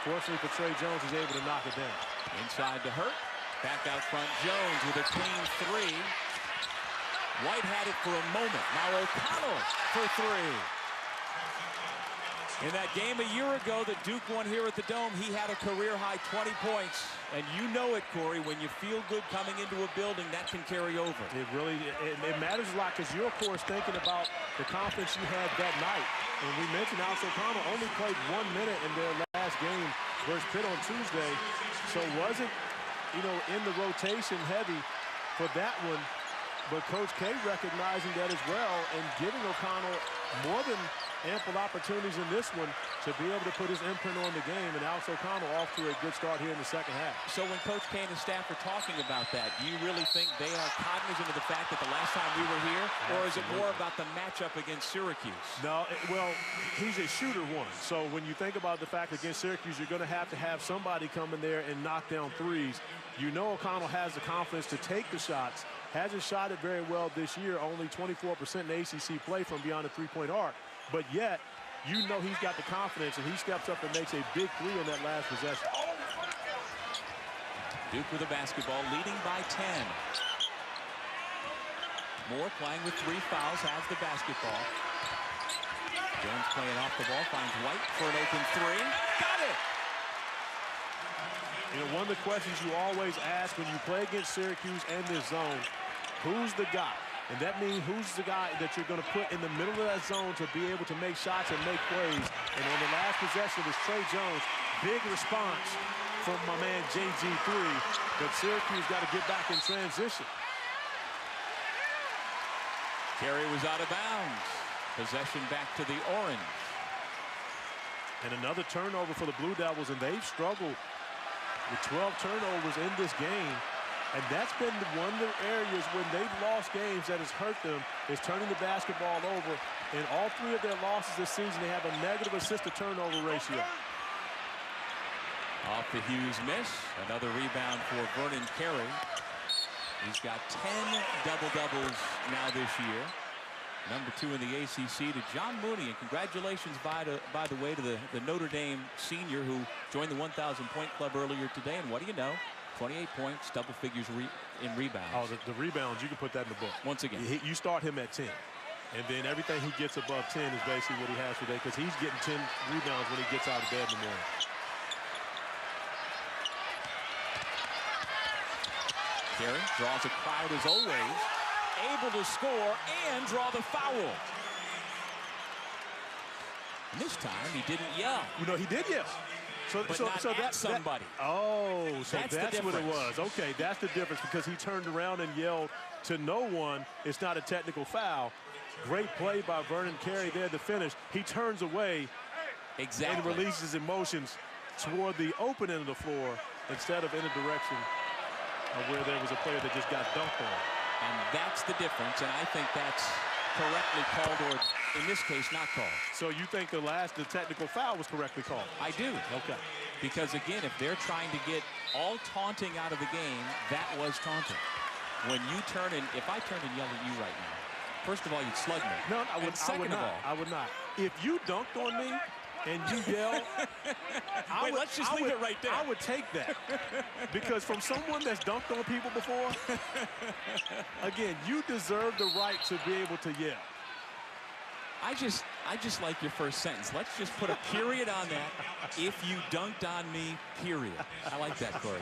Fortunately for Trey Jones, he's able to knock it down. Inside to Hurt. Back out front, Jones with a clean 3. White had it for a moment. Now O'Connell for 3. In that game a year ago that Duke won here at the Dome, he had a career-high 20 points. And you know it, Corey, when you feel good coming into a building, that can carry over. It really it matters a lot because you're, of course, thinking about the confidence you had that night. And we mentioned Alex O'Connell only played 1 minute in their last game versus Pitt on Tuesday. So wasn't, in the rotation heavy for that one. But Coach K recognizing that as well and giving O'Connell more than ample opportunities in this one to be able to put his imprint on the game. And Alex O'Connell off to a good start here in the second half. So when Coach K and his staff are talking about that, do you really think they are cognizant of the fact that the last time we were here? Or is it more about the matchup against Syracuse? No, well, he's a shooter one. So when you think about the fact against Syracuse, you're going to have somebody come in there and knock down threes. You know O'Connell has the confidence to take the shots. Hasn't shot it very well this year, only 24% in ACC play from beyond the three-point arc. But yet, you know he's got the confidence, and he steps up and makes a big 3 on that last possession. Duke with the basketball, leading by 10. Moore playing with 3 fouls, has the basketball. Jones playing off the ball, finds White for an open 3. Got it! One of the questions you always ask when you play against Syracuse and this zone, who's the guy? And that means who's the guy that you're going to put in the middle of that zone to be able to make shots and make plays. And on the last possession was Trey Jones. Big response from my man JG3. But Syracuse got to get back in transition. Carey was out of bounds. Possession back to the Orange. And another turnover for the Blue Devils, and they've struggled with 12 turnovers in this game. And that's been one of the areas when they've lost games that has hurt them, is turning the basketball over. In all 3 of their losses this season, they have a negative assist-to-turnover ratio. Off the Hughes miss. Another rebound for Vernon Carey. He's got 10 double-doubles now this year. Number 2 in the ACC to John Mooney. And congratulations, by the way, to the Notre Dame senior who joined the 1,000-point club earlier today. And what do you know? 28 points, double figures in rebounds. Oh, the rebounds, you can put that in the book. Once again. You start him at 10. And then everything he gets above 10 is basically what he has today, because he's getting 10 rebounds when he gets out of bed in the morning. Carey draws a crowd as always, able to score and draw the foul. And this time he didn't yell. You know, he did yell. So that's somebody. So that's what it was. Okay, that's the difference, because he turned around and yelled to no one. It's not a technical foul. Great play by Vernon Carey there to finish. He turns away and releases emotions toward the open end of the floor instead of in a direction of where there was a player that just got dunked on. And that's the difference, and I think that's correctly called, or in this case, not called. So you think the technical foul was correctly called? I do. Okay. Because, again, if they're trying to get all taunting out of the game, that was taunting. When you turn and, if I turned and yelled at you right now, first of all, you'd slug me. No, I would not. If you dunked on me and you yell, let's just leave it right there. I would take that. Because from someone that's dunked on people before, again, you deserve the right to be able to yell. I just like your first sentence. Let's just put a period on that. If you dunked on me, period. I like that, Corey.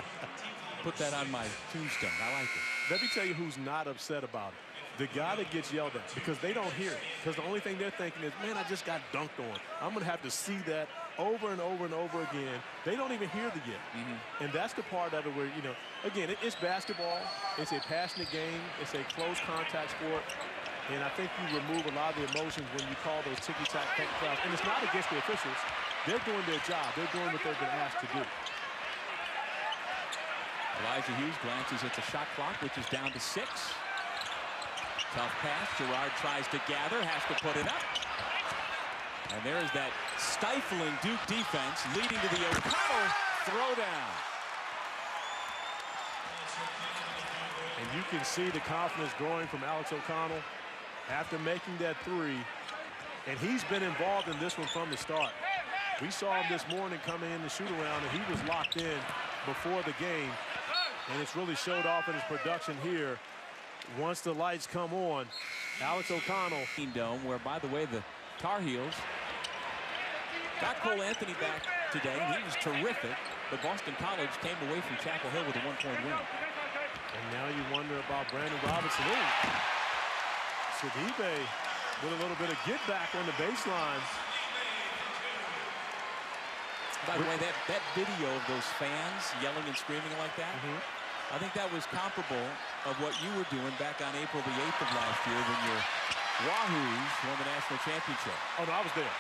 Put that on my tombstone. I like it. Let me tell you who's not upset about it. The guy that gets yelled at, because they don't hear it. Because the only thing they're thinking is, man, I just got dunked on. I'm going to have to see that over and over and over again. They don't even hear the yell. And that's the part of it where, you know, again, it's basketball. It's a passionate game. It's a close contact sport. And I think you remove a lot of the emotions when you call those ticky-tack fouls. And it's not against the officials. They're doing their job. They're doing what they've been asked to do. Elijah Hughes glances at the shot clock, which is down to 6. Tough pass. Gerard tries to gather, has to put it up. And there is that stifling Duke defense leading to the O'Connell throwdown. And you can see the confidence growing from Alex O'Connell after making that 3. And he's been involved in this one from the start. We saw him this morning coming in the shoot-around, and he was locked in before the game. And it's really showed off in his production here. Once the lights come on, Alex O'Connell. Dome, where, by the way, the Tar Heels got Cole Anthony back today, and he was terrific. But Boston College came away from Chapel Hill with a 1-point win. And now you wonder about Brandon Robinson. Sidibe with a little bit of get back on the baseline. By the way, that video of those fans yelling and screaming like that, I think that was comparable of what you were doing back on April the 8th of last year when your Wahoos won the national championship. Oh, no, I was there.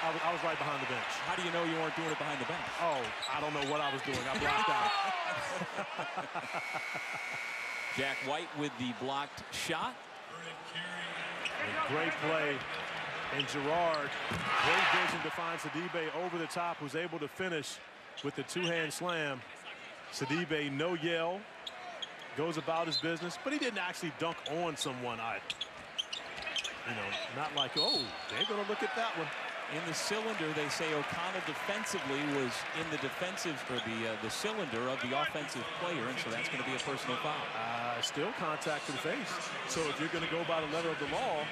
I was right behind the bench. How do you know you weren't doing it behind the bench? Oh, I don't know what I was doing. I blocked out. Jack White with the blocked shot. Great play. And Gerard, great vision to find Sidibe over the top, was able to finish with the 2-hand slam. Sidibe, no yell, goes about his business, but he didn't actually dunk on someone either. You know, not like, oh, they're going to look at that one. In the cylinder, they say O'Connell defensively was in the defensive, or the cylinder of the offensive player, and so that's going to be a personal foul. Still contact to the face. So if you're going to go by the letter of the law,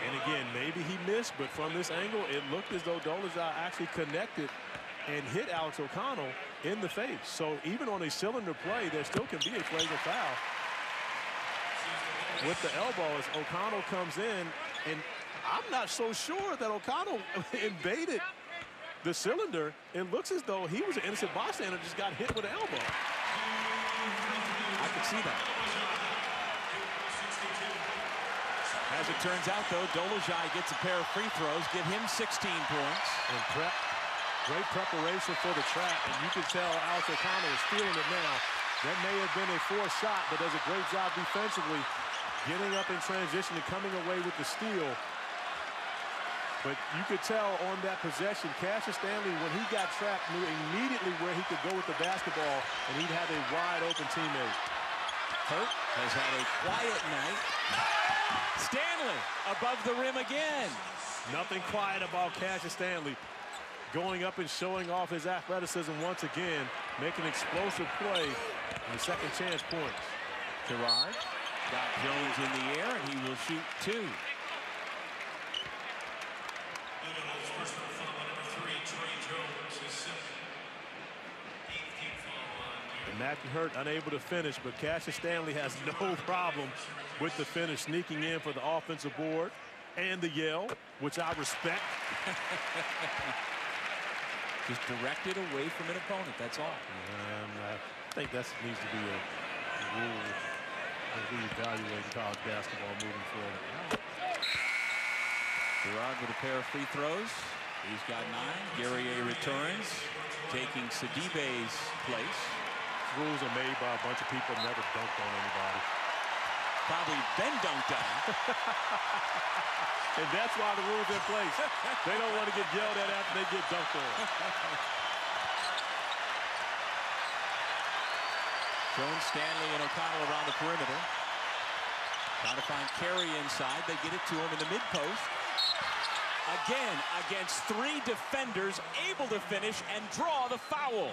and again, maybe he missed, but from this angle, it looked as though Dolezal actually connected and hit Alex O'Connell in the face. So even on a cylinder play, there still can be a flagrant foul. with the elbow as O'Connell comes in, and I'm not so sure that O'Connell invaded the cylinder. It looks as though he was an innocent bystander, just got hit with an elbow. I could see that. As it turns out, though, Dolezaj gets a pair of free throws, give him 16 points. And great preparation for the trap, and you can tell Alex O'Connell is feeling it now. That may have been a forced shot, but does a great job defensively, getting up in transition and coming away with the steal. But you could tell on that possession, Cassius Stanley, when he got trapped, knew immediately where he could go with the basketball, and he'd have a wide-open teammate. Hurt has had a quiet night. Stanley above the rim again. Nothing quiet about Cassius Stanley. Going up and showing off his athleticism once again, making explosive play in the second chance points. Gerard got Jones in the air, and he will shoot 2. And Matthew Hurt unable to finish, but Cassius Stanley has no problem with the finish, sneaking in for the offensive board and the yell, which I respect. Just directed away from an opponent, that's all. And I think that needs to be a rule as we evaluate college basketball moving forward. Gerard with a pair of free throws. He's got 9. Guerrier returns, taking Sidibe's place. Rules are made by a bunch of people who never dunked on anybody. Probably been dunked on. And that's why the rules in place. They don't want to get yelled at after they get dunked on. Jones, Stanley, and O'Connell around the perimeter. Trying to find Carey inside. They get it to him in the mid-post. Again, against 3 defenders, able to finish and draw the foul.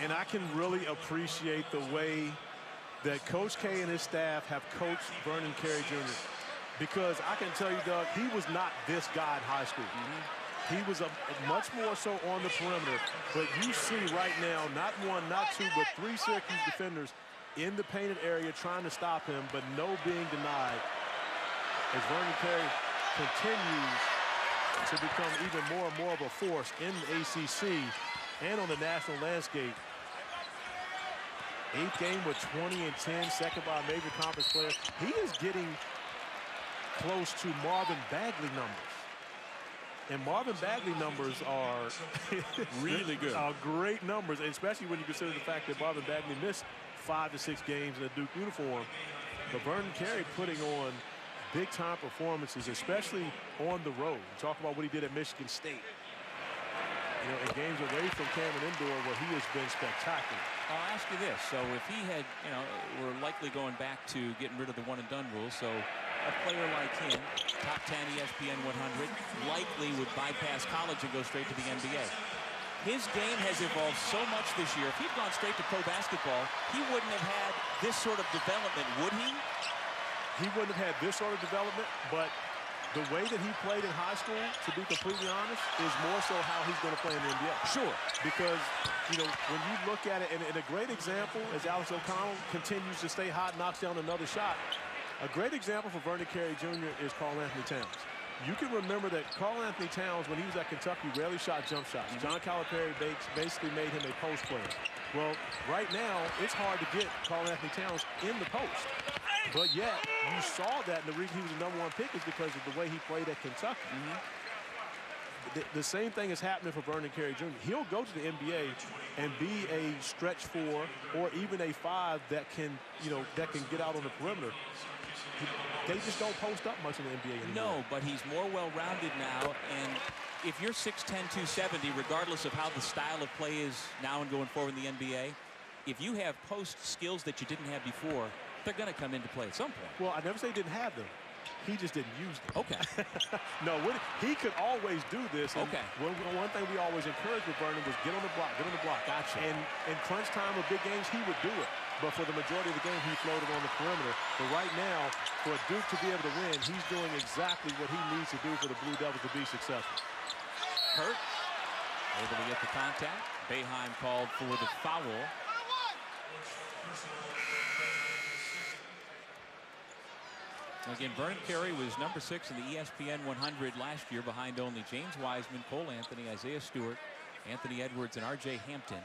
And I can really appreciate the way that Coach K and his staff have coached Vernon Carey Jr. Because I can tell you, Doug, he was not this guy in high school. He was much more so on the perimeter. But you see right now, not 1, not 2, but 3 Syracuse defenders in the painted area trying to stop him, but no being denied. As Vernon Carey continues to become even more and more of a force in the ACC and on the national landscape. 8th game with 20 and 10, second by a major conference player. He is getting close to Marvin Bagley numbers. And Marvin Bagley numbers are really good. Great numbers, especially when you consider the fact that Marvin Bagley missed 5 to 6 games in a Duke uniform. But Vernon Carey putting on big-time performances, especially on the road. Talk about what he did at Michigan State. You know, in games away from Cameron Indoor where he has been spectacular. I'll ask you this. So if he had, you know, we're likely going back to getting rid of the one-and-done rule. So a player like him, top 10 ESPN 100, likely would bypass college and go straight to the NBA. His game has evolved so much this year. If he'd gone straight to pro basketball, he wouldn't have had this sort of development, would he? He wouldn't have had this sort of development, but the way that he played in high school, to be completely honest, is more so how he's going to play in the NBA. Sure. Because, you know, when you look at it, and a great example, as Alex O'Connell continues to stay hot, knocks down another shot, a great example for Vernon Carey Jr. is Karl Anthony Towns. You can remember that Karl Anthony Towns, when he was at Kentucky, rarely shot jump shots. John Calipari basically made him a post player. Well, right now, it's hard to get Karl Anthony Towns in the post. But yet, you saw that, and the reason he was the #1 pick is because of the way he played at Kentucky. The same thing is happening for Vernon Carey Jr. He'll go to the NBA and be a stretch 4 or even a 5 that can, you know, that can get out on the perimeter. They just don't post up much in the NBA anymore. No, but he's more well-rounded now, and if you're 6'10", 270, regardless of how the style of play is now and going forward in the NBA, if you have post skills that you didn't have before, they're going to come into play at some point. Well, I never say he didn't have them. He just didn't use them. Okay. No, he could always do this. Okay. One thing we always encouraged with Vernon was get on the block, get on the block. Gotcha. And in crunch time of big games, he would do it. But for the majority of the game, he floated on the perimeter. But right now, for Duke to be able to win, he's doing exactly what he needs to do for the Blue Devils to be successful. Hurt. Able to get the contact. Boeheim called for the foul. Again, Vernon Carey was number 6 in the ESPN 100 last year, behind only James Wiseman, Cole Anthony, Isaiah Stewart, Anthony Edwards, and R.J. Hampton.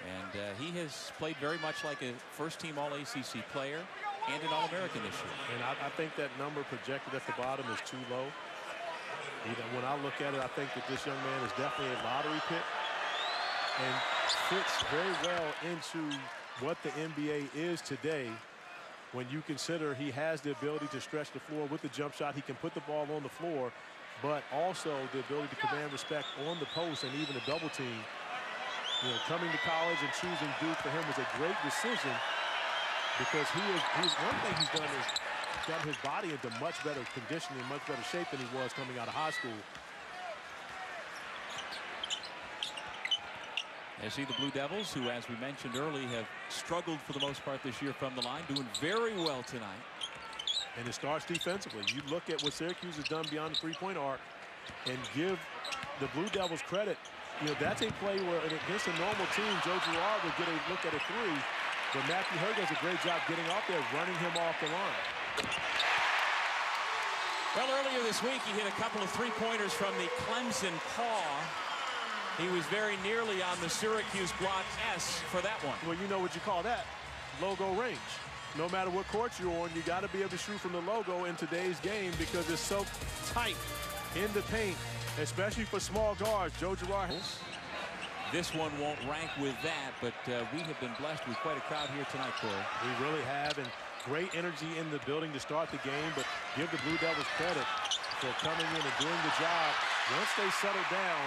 And he has played very much like a first-team All-ACC player and an All-American this year. And I think that number projected at the bottom is too low. When I look at it, I think that this young man is definitely a lottery pick and fits very well into what the NBA is today. When you consider he has the ability to stretch the floor with the jump shot, he can put the ball on the floor, but also the ability to command respect on the post and even a double team. You know, coming to college and choosing Duke for him was a great decision, because he's one thing he's done is gotten his body into much better condition and much better shape than he was coming out of high school. I see the Blue Devils, who, as we mentioned early, have struggled for the most part this year from the line, doing very well tonight. And it starts defensively. You look at what Syracuse has done beyond the three-point arc and give the Blue Devils credit. You know, that's a play where against a normal team, Joe Girard would get a look at a three, but Matthew Hurt does a great job getting out there, running him off the line. Well, earlier this week, he hit a couple of three-pointers from the Clemson paw. He was very nearly on the Syracuse block S for that one. Well, you know what you call that? Logo range. No matter what court you're on, you got to be able to shoot from the logo in today's game because it's so tight in the paint, especially for small guards. Joe Girard. This one won't rank with that, but we have been blessed with quite a crowd here tonight, Corey. We really have, and great energy in the building to start the game, but give the Blue Devils credit for coming in and doing the job. Once they settle down,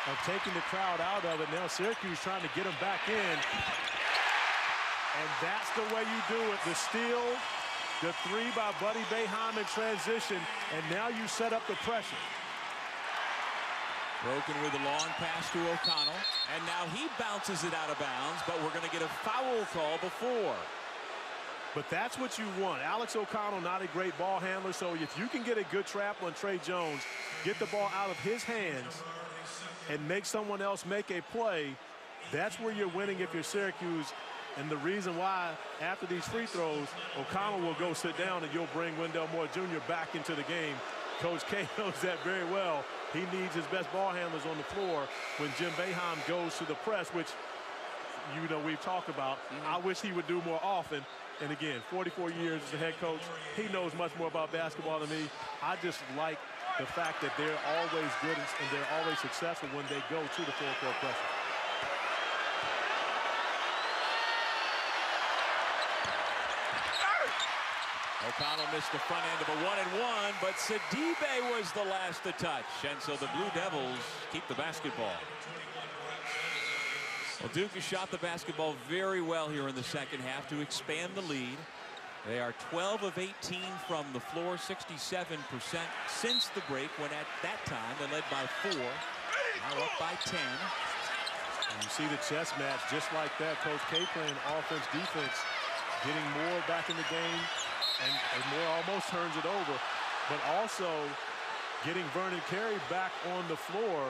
of taking the crowd out of it. Now Syracuse trying to get them back in. And that's the way you do it. The steal, the three by Buddy Boeheim in transition, and now you set up the pressure. Broken with a long pass to O'Connell, and now he bounces it out of bounds, but we're going to get a foul call before. But that's what you want. Alex O'Connell, not a great ball handler, so if you can get a good trap on Trey Jones, get the ball out of his hands, and make someone else make a play, that's where you're winning if you're Syracuse. And the reason why, after these free throws, O'Connell will go sit down and you'll bring Wendell Moore Jr. back into the game. Coach K knows that very well. He needs his best ball handlers on the floor when Jim Boeheim goes to the press, which, you know, we've talked about. I wish he would do more often. And again, 44 years as a head coach, he knows much more about basketball than me. I just like the fact that they're always good and they're always successful when they go to the full court pressure. O'Connell missed the front end of a 1-and-1, but Sidibe was the last to touch, and so the Blue Devils keep the basketball. Well, Duke has shot the basketball very well here in the second half to expand the lead. They are 12 of 18 from the floor, 67% since the break, when at that time they led by 4. Now up by 10. And you see the chess match just like that. Coach K playing offense, defense, getting more back in the game, and Moore almost turns it over, but also getting Vernon Carey back on the floor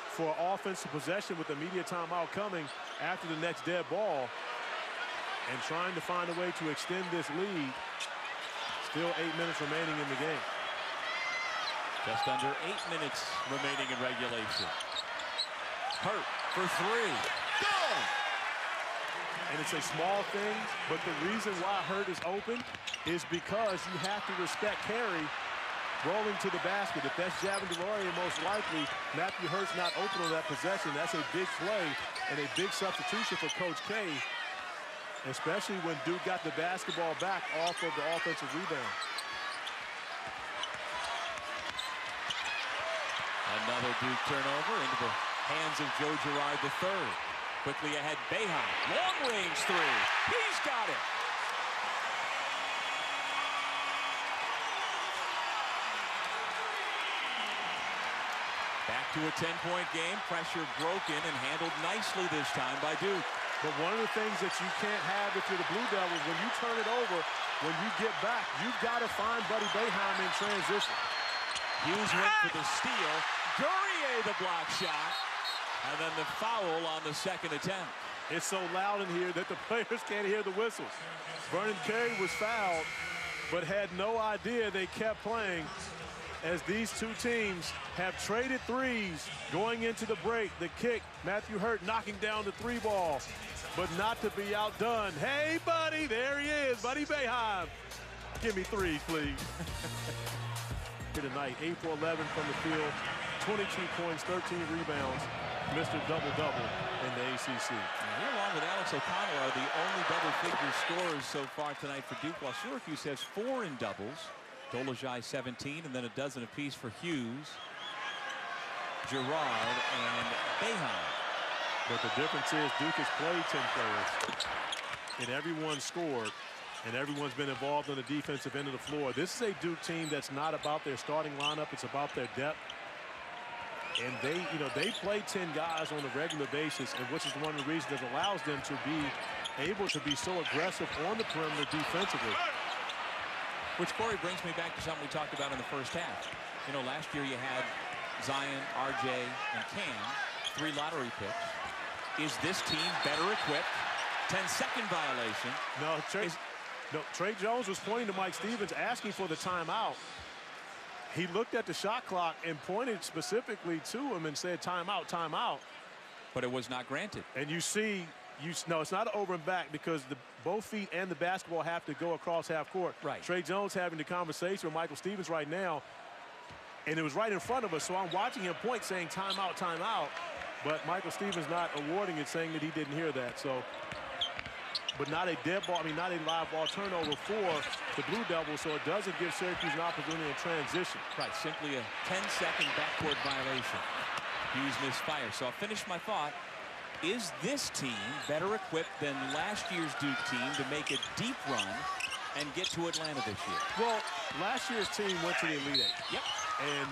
for offensive possession with immediate timeout coming after the next dead ball, and trying to find a way to extend this lead. Still 8 minutes remaining in the game. Just under 8 minutes remaining in regulation. Hurt for 3. Good! And it's a small thing, but the reason why Hurt is open is because you have to respect Carey rolling to the basket. If that's Javin DeLaurier, most likely Matthew Hurt's not open on that possession. That's a big play and a big substitution for Coach K, especially when Duke got the basketball back off of the offensive rebound. Another Duke turnover into the hands of Joe Girard III. Quickly ahead, Boeheim. Long-range 3. He's got it. Back to a 10-point game. Pressure broken and handled nicely this time by Duke. But one of the things that you can't have if you're the Blue Devils, when you turn it over, when you get back, you've got to find Buddy Boeheim in transition. Hughes went for the steal. Guerrier the block shot. And then the foul on the second attempt. It's so loud in here that the players can't hear the whistles. Vernon Carey was fouled, but had no idea they kept playing, as these two teams have traded threes going into the break. The kick, Matthew Hurt knocking down the three ball, but not to be outdone. Hey, buddy, there he is, Buddy Boeheim. Give me threes, please. Here tonight, 8 for 11 from the field, 22 points, 13 rebounds, Mr. Double-Double in the ACC. He, along with Alex O'Connell, are the only double-figure scorers so far tonight for Duke, while Syracuse has 4 in doubles. Dolezaj 17, and then a dozen apiece for Hughes, Gerard, and Boeheim. But the difference is Duke has played 10 players, and everyone scored, and everyone's been involved on the defensive end of the floor. This is a Duke team that's not about their starting lineup, it's about their depth. And they play 10 guys on a regular basis, and which is one of the reasons that allows them to be able to be so aggressive on the perimeter defensively. Which, Corey, brings me back to something we talked about in the first half. You know, last year you had Zion, RJ, and Cam, 3 lottery picks. Is this team better equipped? 10-second violation. No, Trey Jones was pointing to Mike Stevens, asking for the timeout. He looked at the shot clock and pointed specifically to him and said, timeout, timeout. But it was not granted. And you see, no, it's not over and back, because both feet and the basketball have to go across half court. Right. Trey Jones having the conversation with Michael Stevens right now, and it was right in front of us, so I'm watching him point saying timeout, timeout, but Michael Stevens not awarding it, saying that he didn't hear that. So, but not a dead ball, not a live ball turnover for the Blue Devils, so it doesn't give Syracuse an opportunity in transition. Right, simply a 10-second backcourt violation. Hughes misfire. So I'll finish my thought. Is this team better equipped than last year's Duke team to make a deep run and get to Atlanta this year? Well, last year's team went to the Elite Eight. Yep. And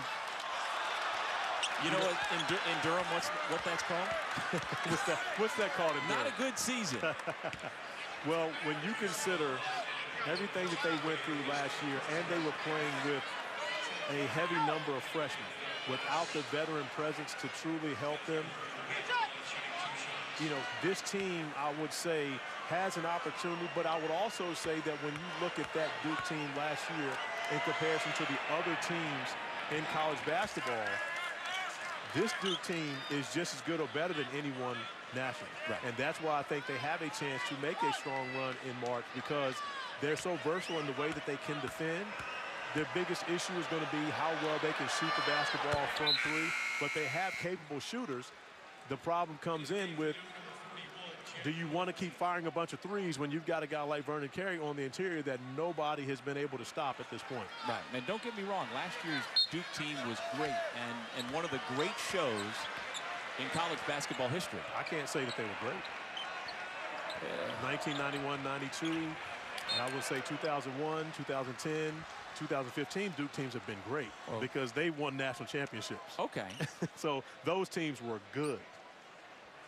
you know what, in Durham, what that's called? what's that called in Durham? Not a good season. Well, when you consider everything that they went through last year, and they were playing with a heavy number of freshmen without the veteran presence to truly help them, you know, this team, I would say, has an opportunity, but I would also say that when you look at that Duke team last year in comparison to the other teams in college basketball, this Duke team is just as good or better than anyone nationally. Right. And that's why I think they have a chance to make a strong run in March, because they're so versatile in the way that they can defend. Their biggest issue is going to be how well they can shoot the basketball from 3, but they have capable shooters. The problem comes in with, do you want to keep firing a bunch of threes when you've got a guy like Vernon Carey on the interior that nobody has been able to stop at this point? Right, and don't get me wrong, last year's Duke team was great, and one of the great shows in college basketball history. I can't say that they were great. 1991-92, and I would say 2001, 2010, 2015 Duke teams have been great because they won national championships. Okay. So those teams were good.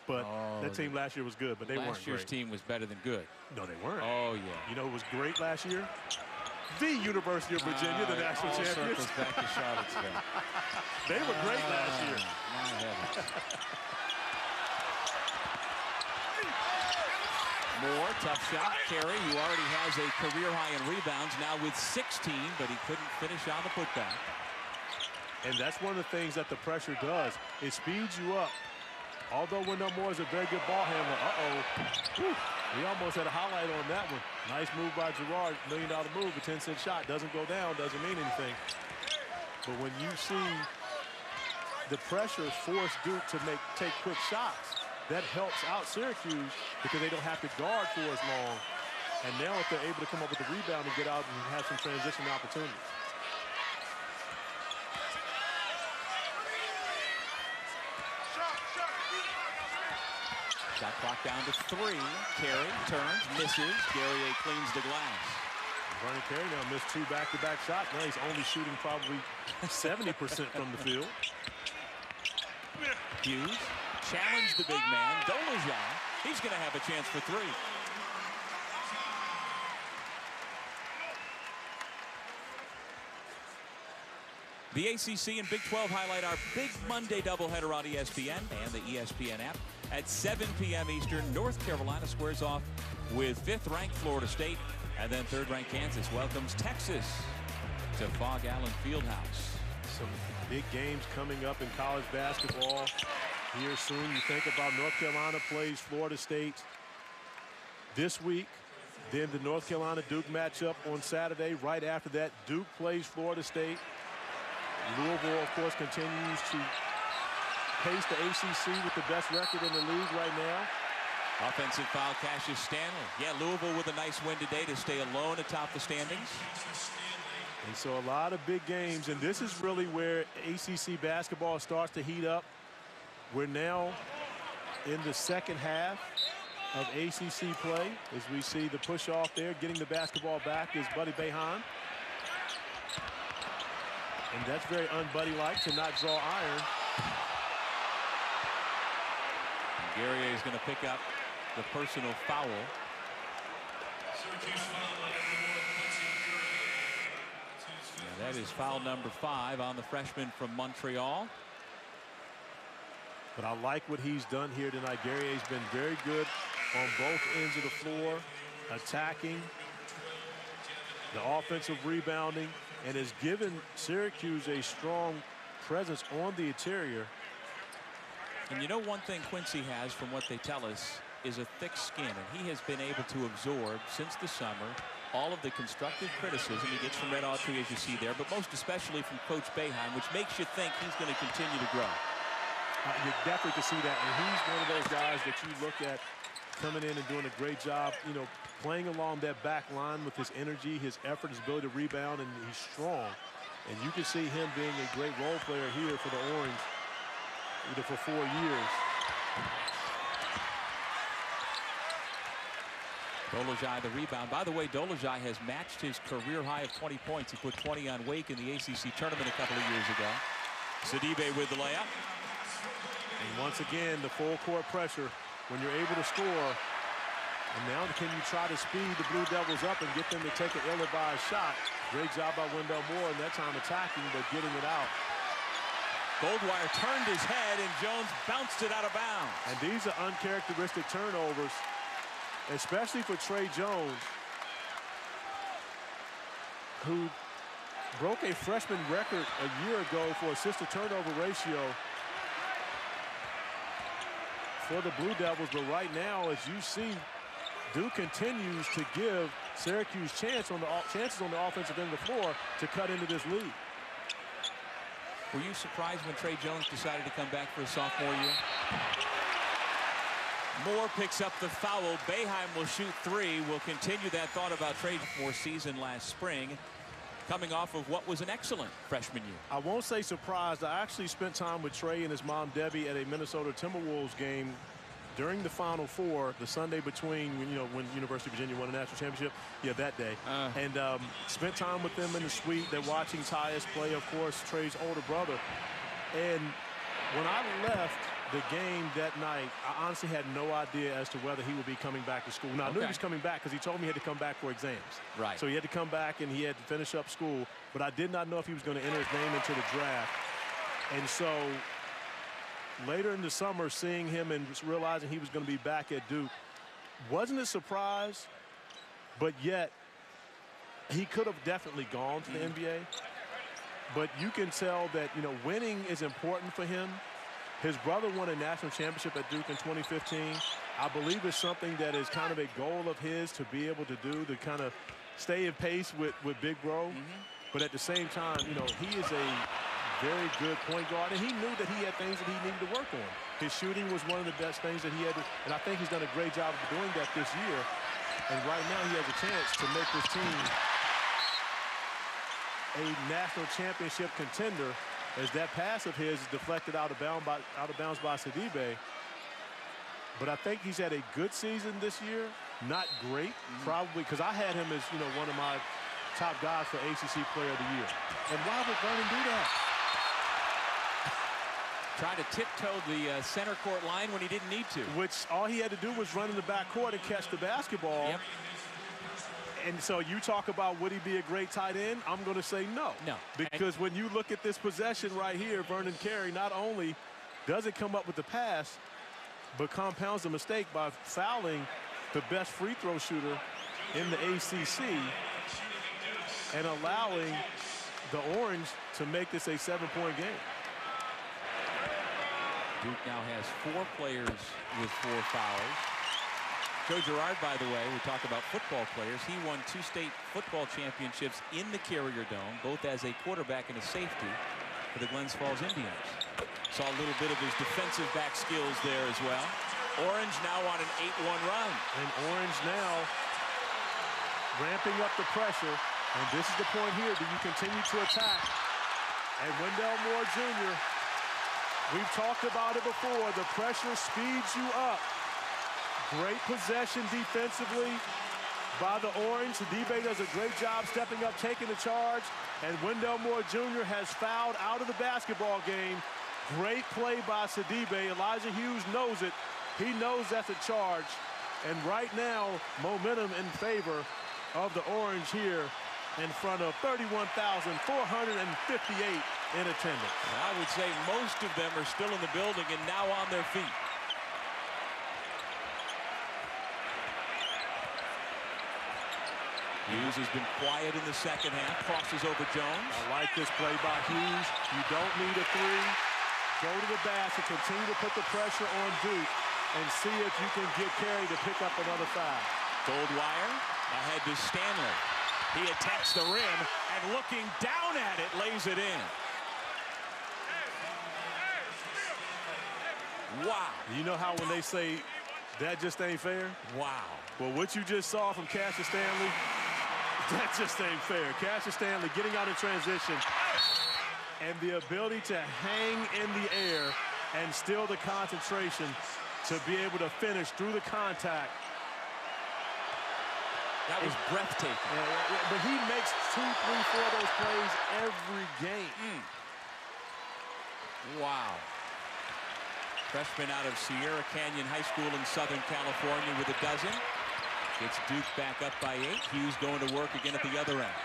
But that team last year was good, but they weren't great. Last year's team was better than good. No, they weren't. Oh, yeah. You know who was great last year? The University of Virginia, the national champions. Circles back to Charlottesville. They were great last year. My heavens. Moore, tough shot. Carey, who already has a career high in rebounds, now with 16, but he couldn't finish on the putback. And that's one of the things that the pressure does. It speeds you up. Although Wendell Moore is a very good ball handler. We almost had a highlight on that one. Nice move by Gerard. $1 million move, a 10-cent shot. Doesn't go down, doesn't mean anything. But when you see the pressure force Duke to take quick shots, that helps out Syracuse because they don't have to guard for as long. And now if they're able to come up with the rebound and get out and have some transition opportunities. Shot clock down to 3. Carey turns, misses. Guerrier cleans the glass. Vernon Carey now missed 2 back-to-back shots. Now he's only shooting probably 70% from the field. Hughes challenged the big man. Dolezaj, he's going to have a chance for 3. The ACC and Big 12 highlight our big Monday doubleheader on ESPN and the ESPN app. At 7 p.m. Eastern, North Carolina squares off with 5th-ranked Florida State And then third-ranked Kansas welcomes Texas to Fog Allen Fieldhouse. Some big games coming up in college basketball here soon. You think about North Carolina plays Florida State this week. Then the North Carolina-Duke matchup on Saturday. Right after that, Duke plays Florida State. Louisville, of course, continues to pace the ACC with the best record in the league right now. Offensive foul, Cassius Stanley. Yeah, Louisville with a nice win today to stay alone atop the standings. And so a lot of big games, and this is really where ACC basketball starts to heat up. We're now in the second half of ACC play as we see the push off there. Getting the basketball back is Buddy Boeheim. And that's very un-Buddy-like to not draw iron. Guerrier is going to pick up the personal foul. And that is foul number 5 on the freshman from Montreal. But I like what he's done here tonight. Guerrier's been very good on both ends of the floor, attacking, the offensive rebounding, and has given Syracuse a strong presence on the interior. And you know, one thing Quincy has, from what they tell us, is a thick skin, and he has been able to absorb since the summer all of the constructive criticism he gets from Red Autry, as you see there, but most especially from Coach Boeheim, which makes you think he's going to continue to grow. You definitely can see that, and he's one of those guys that you look at coming in and doing a great job, you know, playing along that back line with his energy, his effort, his ability to rebound, and he's strong. And you can see him being a great role player here for the Orange, either for 4 years. Dolezaj the rebound. By the way, Dolezaj has matched his career high of 20 points. He put 20 on Wake in the ACC tournament a couple of years ago. Sidibe with the layup. And once again, the full court pressure when you're able to score. And now can you try to speed the Blue Devils up and get them to take an ill-advised shot? Great job by Wendell Moore in that time attacking, but getting it out. Goldwire turned his head, and Jones bounced it out of bounds. And these are uncharacteristic turnovers, especially for Trey Jones, who broke a freshman record a year ago for assist-to-turnover ratio for the Blue Devils. But right now, as you see, Duke continues to give Syracuse chances on the offensive end of the floor to cut into this lead. Were you surprised when Trey Jones decided to come back for his sophomore year? Moore picks up the foul. Boeheim will shoot 3. We'll continue that thought about Trey for season last spring, coming off of what was an excellent freshman year. I won't say surprised. I actually spent time with Trey and his mom Debbie at a Minnesota Timberwolves game during the Final Four, the Sunday between, you know, when University of Virginia won a national championship. Yeah, that day. And spent time with them in the suite. They're watching Tyus play, of course, Trey's older brother. And when I left the game that night, I honestly had no idea as to whether he would be coming back to school. Now, I knew he was coming back because he told me he had to come back for exams. Right. So he had to come back and he had to finish up school. But I did not know if he was going to enter his name into the draft. And so later in the summer, seeing him and realizing he was going to be back at Duke wasn't a surprise, but yet he could have definitely gone to the NBA. But you can tell that, you know, winning is important for him. His brother won a national championship at Duke in 2015. I believe it's something that is kind of a goal of his to be able to do, to kind of stay in pace with Big Bro. But at the same time, you know, he is a very good point guard, and he knew that he had things that he needed to work on. His shooting was one of the best things that he had to, and I think he's done a great job of doing that this year. And right now he has a chance to make this team a national championship contender, as that pass of his is deflected out of bounds by Sidibe. But I think he's had a good season this year. Not great, probably, because I had him as, you know, one of my top guys for ACC Player of the Year. And why would Vernon do that? Tried to tiptoe the center court line when he didn't need to. Which all he had to do was run in the backcourt and catch the basketball. Yep. And so you talk about would he be a great tight end? I'm going to say no. No. Because when you look at this possession right here, Vernon Carey not only doesn't come up with the pass, but compounds the mistake by fouling the best free throw shooter in the ACC and allowing the Orange to make this a 7-point game. Duke now has 4 players with 4 fouls. Joe Girard, by the way, we talk about football players. He won 2 state football championships in the Carrier Dome, both as a quarterback and a safety for the Glens Falls Indians. Saw a little bit of his defensive back skills there as well. Orange now on an 8-1 run. And Orange now ramping up the pressure. And this is the point here. Do you continue to attack? And Wendell Moore Jr., we've talked about it before. The pressure speeds you up. Great possession defensively by the Orange. Sidibe does a great job stepping up, taking the charge. And Wendell Moore Jr. has fouled out of the basketball game. Great play by Sidibe. Elijah Hughes knows it. He knows that's a charge. And right now, momentum in favor of the Orange here in front of 31,458 in attendance. I would say most of them are still in the building and now on their feet. Hughes has been quiet in the second half. Crosses over Jones. I like this play by Hughes. You don't need a 3. Go to the basket, continue to put the pressure on Duke, and see if you can get Carey to pick up another foul. Goldwire ahead to Stanley. He attacks the rim and looking down at it, lays it in. Wow. You know how when they say that just ain't fair? Wow. Well, what you just saw from Cassius Stanley, that just ain't fair. Cassius Stanley getting out in transition and the ability to hang in the air and still the concentration to be able to finish through the contact. That was breathtaking. But he makes 2, 3, 4 of those plays every game. Wow. Freshman out of Sierra Canyon High School in Southern California with a dozen. Gets Duke back up by 8. Hughes going to work again at the other end.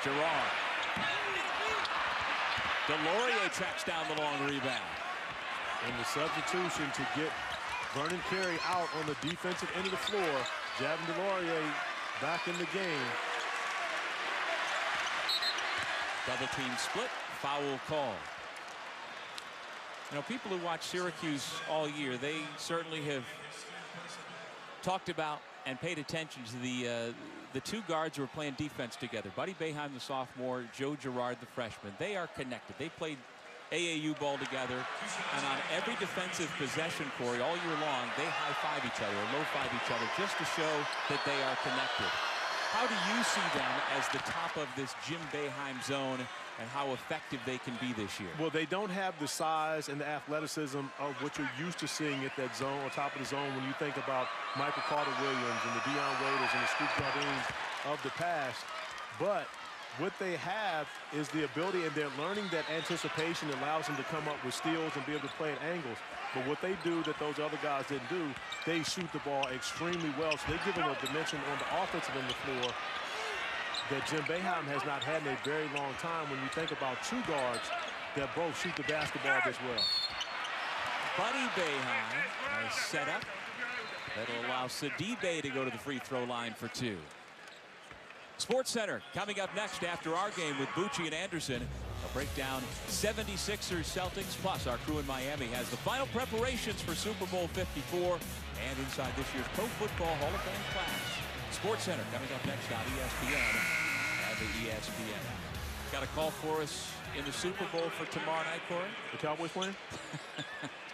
Girard. Delorier tracks down the long rebound. And the substitution to get Vernon Carey out on the defensive end of the floor. Javin Delorier back in the game. Double team split. Foul call. You know, people who watch Syracuse all year, they certainly have talked about and paid attention to the 2 guards who are playing defense together. Buddy Boeheim, the sophomore, Joe Girard, the freshman. They are connected. They played AAU ball together, and on every defensive possession, Corey, all year long, they high-five each other or low-five each other just to show that they are connected. How do you see them as the top of this Jim Boeheim zone and how effective they can be this year? Well, they don't have the size and the athleticism of what you're used to seeing at that zone, on top of the zone, when you think about Michael Carter-Williams and the Deion Waiters and the Scoop Jardines of the past. But what they have is the ability, and they're learning that anticipation allows them to come up with steals and be able to play at angles. But what they do that those other guys didn't do, they shoot the ball extremely well. So they give them a dimension on the offensive end of the floor that Jim Boeheim has not had in a very long time when you think about 2 guards that both shoot the basketball this well. Buddy Boeheim has set up. That'll allow Sidibe to go to the free throw line for 2. Sports Center coming up next after our game with Bucci and Anderson. A breakdown 76ers Celtics, plus our crew in Miami has the final preparations for Super Bowl 54 and inside this year's Pro Football Hall of Fame class. Sports Center coming up next on ESPN and the ESPN app. Got a call for us in the Super Bowl for tomorrow night, Corey? The Cowboys playing?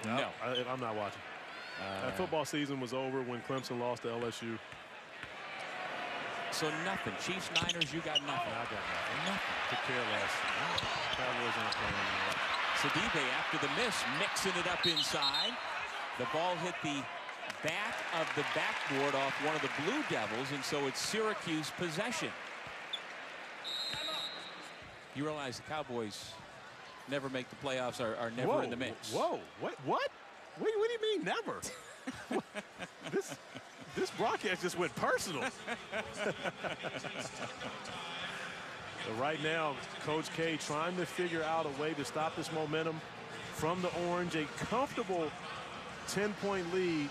No. I'm not watching. That football season was over when Clemson lost to LSU. So nothing. Chiefs, Niners, you got nothing. I got nothing. Could care less. Cowboys aren't playing anymore. Sidibe after the miss, mixing it up inside. The ball hit the back of the backboard off one of the Blue Devils, and so it's Syracuse possession. You realize the Cowboys never make the playoffs, are never in the mix. Whoa, what? What do you mean never? This broadcast just went personal. But right now, Coach K trying to figure out a way to stop this momentum from the Orange. A comfortable 10-point lead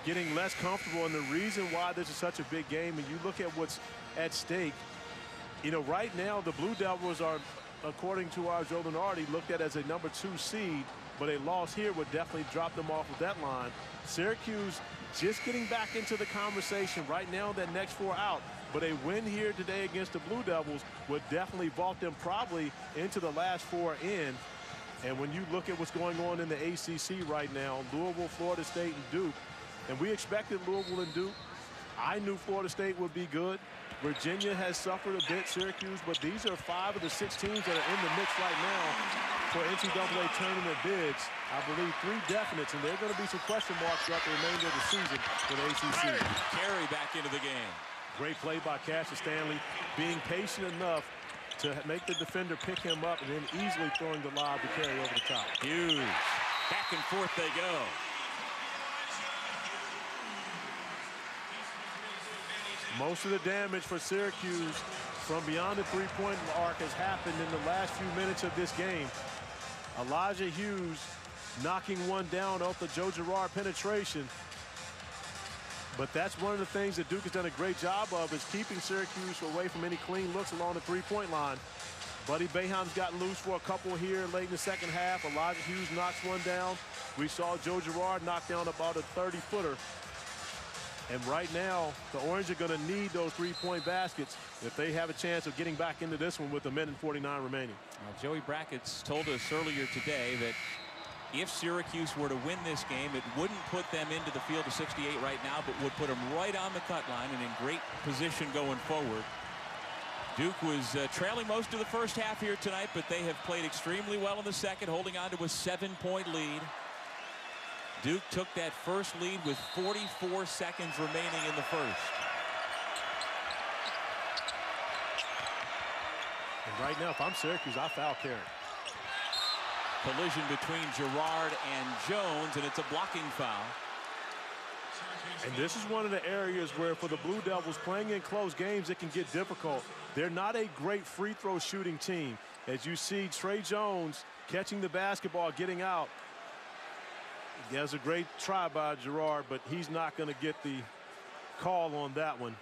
getting less comfortable. And the reason why this is such a big game, and you look at what's at stake, you know, right now the Blue Devils are, according to our Joe Lunardi, looked at as a #2 seed, but a loss here would definitely drop them off of that line. Syracuse just getting back into the conversation right now, that next 4 out. But a win here today against the Blue Devils would definitely vault them probably into the last 4 in. And when you look at what's going on in the ACC right now, Louisville, Florida State, and Duke, and we expected Louisville and Duke. I knew Florida State would be good. Virginia has suffered a bit, Syracuse, but these are 5 of the 6 teams that are in the mix right now for NCAA tournament bids. I believe 3 definites, and there are going to be some question marks throughout the remainder of the season for the ACC. Carey back into the game. Great play by Cassius Stanley, being patient enough to make the defender pick him up and then easily throwing the lob to Carey over the top. Hughes. Back and forth they go. Most of the damage for Syracuse from beyond the three-point arc has happened in the last few minutes of this game. Elijah Hughes knocking one down off the Joe Girard penetration. But that's one of the things that Duke has done a great job of, is keeping Syracuse away from any clean looks along the three-point line. Buddy Boeheim's gotten loose for a couple here late in the second half. Elijah Hughes knocks one down. We saw Joe Girard knock down about a 30-footer. And right now, the Orange are going to need those three-point baskets if they have a chance of getting back into this one with 1:49 remaining. Joey Brackett's told us earlier today that if Syracuse were to win this game, it wouldn't put them into the field of 68 right now, but would put them right on the cut line and in great position going forward. Duke was trailing most of the first half here tonight, but they have played extremely well in the second, holding on to a 7-point lead. Duke took that first lead with 44 seconds remaining in the first. And right now, if I'm Syracuse, I foul Carey. Collision between Girard and Jones, and it's a blocking foul. And this is one of the areas where, for the Blue Devils, playing in close games, it can get difficult. They're not a great free throw shooting team. As you see Trey Jones catching the basketball, getting out. There's a great try by Girard, but he's not going to get the call on that one.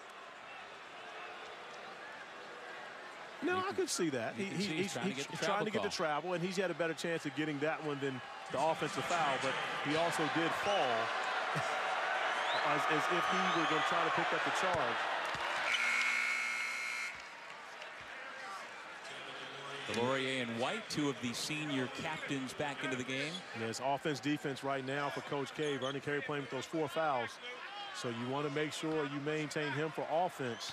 No, I could see that. He's trying to get the travel, and he's had a better chance of getting that one than the offensive foul, but he also did fall as if he were going to try to pick up the charge. Delorier and White, 2 of the senior captains, back into the game. There's offense, defense right now for Coach K. Vernon Carey playing with those 4 fouls. So you want to make sure you maintain him for offense.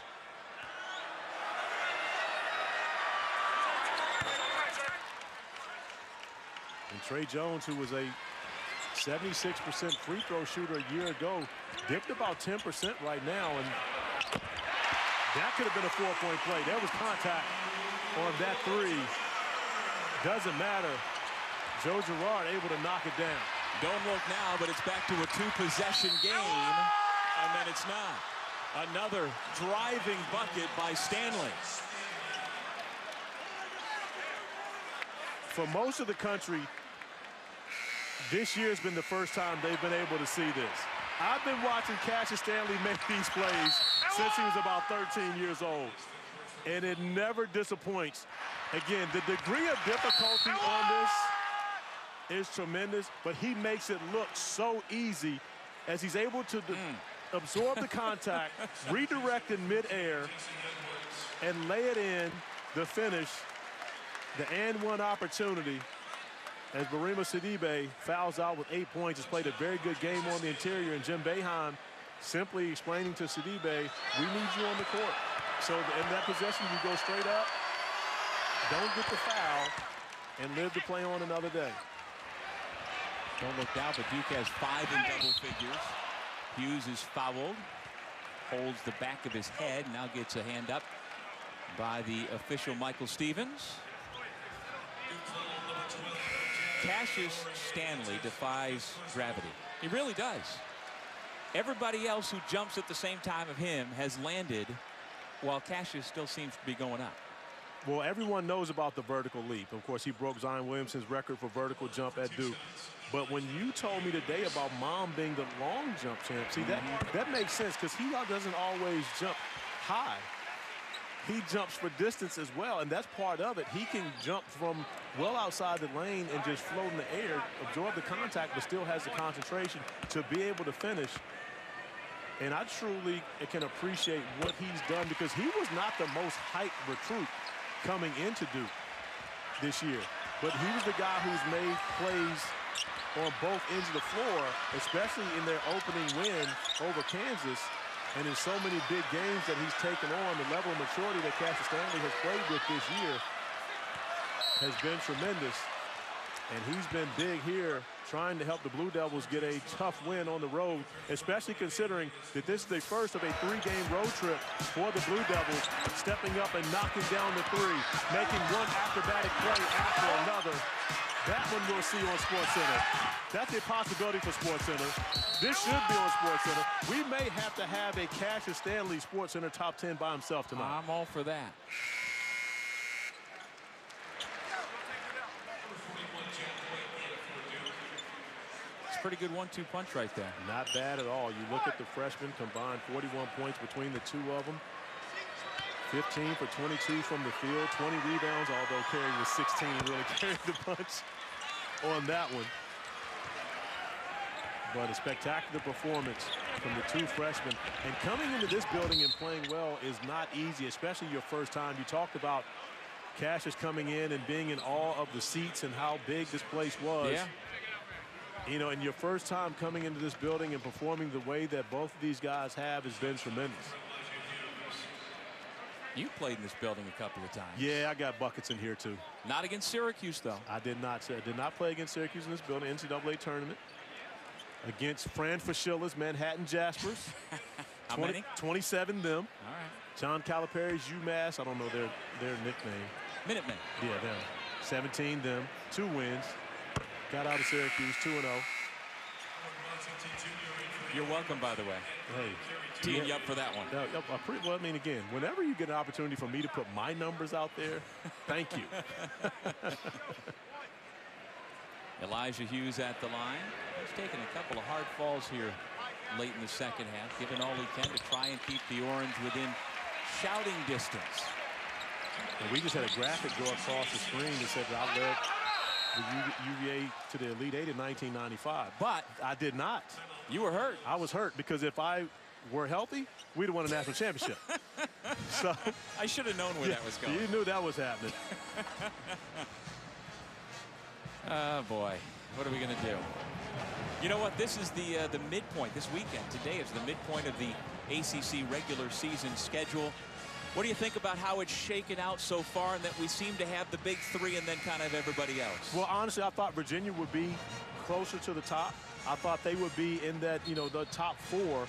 And Trey Jones, who was a 76% free throw shooter a year ago, dipped about 10% right now. And that could have been a 4-point play. There was contact on that 3. Doesn't matter. Joe Girard able to knock it down. Don't look now, but it's back to a 2-possession game, and then it's not. Another driving bucket by Stanley. For most of the country, this year's been the first time they've been able to see this. I've been watching Cassius Stanley make these plays since he was about 13 years old. And it never disappoints. Again, the degree of difficulty on this is tremendous, but he makes it look so easy as he's able to absorb the contact, redirect in midair, and lay it in the finish, the and-one opportunity. As Barima Sidibe fouls out with 8 points, has played a very good game on the interior, and Jim Boeheim simply explaining to Sidibe, we need you on the court. So in that possession, you go straight up, don't get the foul, and live to play on another day. Don't look down, but Duke has 5 in double figures. Hughes is fouled, holds the back of his head, now gets a hand up by the official Michael Stevens. Cassius Stanley defies gravity. He really does. Everybody else who jumps at the same time of him has landed, while Cassius still seems to be going up. Well, everyone knows about the vertical leap. Of course, he broke Zion Williamson's record for vertical jump at Duke. But when you told me today about Mom being the long jump champ, see, that makes sense because he doesn't always jump high. He jumps for distance as well, and that's part of it. He can jump from well outside the lane and just float in the air, absorb the contact, but still has the concentration to be able to finish. And I truly can appreciate what he's done because he was not the most hyped recruit coming into Duke this year. But he was the guy who's made plays on both ends of the floor, especially in their opening win over Kansas. And in so many big games that he's taken on, the level of maturity that Cassius Stanley has played with this year has been tremendous. And he's been big here trying to help the Blue Devils get a tough win on the road, especially considering that this is the first of a 3-game road trip for the Blue Devils, stepping up and knocking down the three, making one acrobatic play after another. That one we'll see on SportsCenter. That's a possibility for SportsCenter. This should be on SportsCenter. We may have to have a Cassius Stanley SportsCenter top 10 by himself tonight. I'm all for that. Pretty good 1-2 punch right there. Not bad at all. You look at the freshman, combined 41 points between the two of them. 15 for 22 from the field, 20 rebounds, although Carey was 16 and really carried the punch on that one. But a spectacular performance from the two freshmen. And coming into this building and playing well is not easy, especially your first time. You talked about Cassius coming in and being in awe of the seats and how big this place was. Yeah. You know, and your first time coming into this building and performing the way that both of these guys have has been tremendous. You played in this building a couple of times. Yeah, I got buckets in here too. Not against Syracuse, though. I did not play against Syracuse in this building, NCAA tournament. Against Fran Fascilla's Manhattan Jaspers. How many? 27 them. All right. John Calipari's UMass, I don't know their nickname. Minutemen. Yeah, them. 17 them, 2 wins. Got out of Syracuse 2-0. You're welcome, by the way. Hey. Teeing you up for that one. Well, I mean, again, whenever you get an opportunity for me to put my numbers out there, thank you. Elijah Hughes at the line. He's taking a couple of hard falls here late in the second half, giving all he can to try and keep the Orange within shouting distance. And we just had a graphic go across the screen that said that I led the UVA to the Elite Eight in 1995. But I did not. You were hurt. I was hurt because if I were healthy, we'd have won a national championship. So I should have known where that was going. You knew that was happening. Oh, boy. What are we going to do? You know what? This is the midpoint this weekend. Today is the midpoint of the ACC regular season schedule. What do you think about how it's shaken out so far and that we seem to have the big three and then kind of everybody else? Well, honestly, I thought Virginia would be closer to the top. I thought they would be in that, the top 4.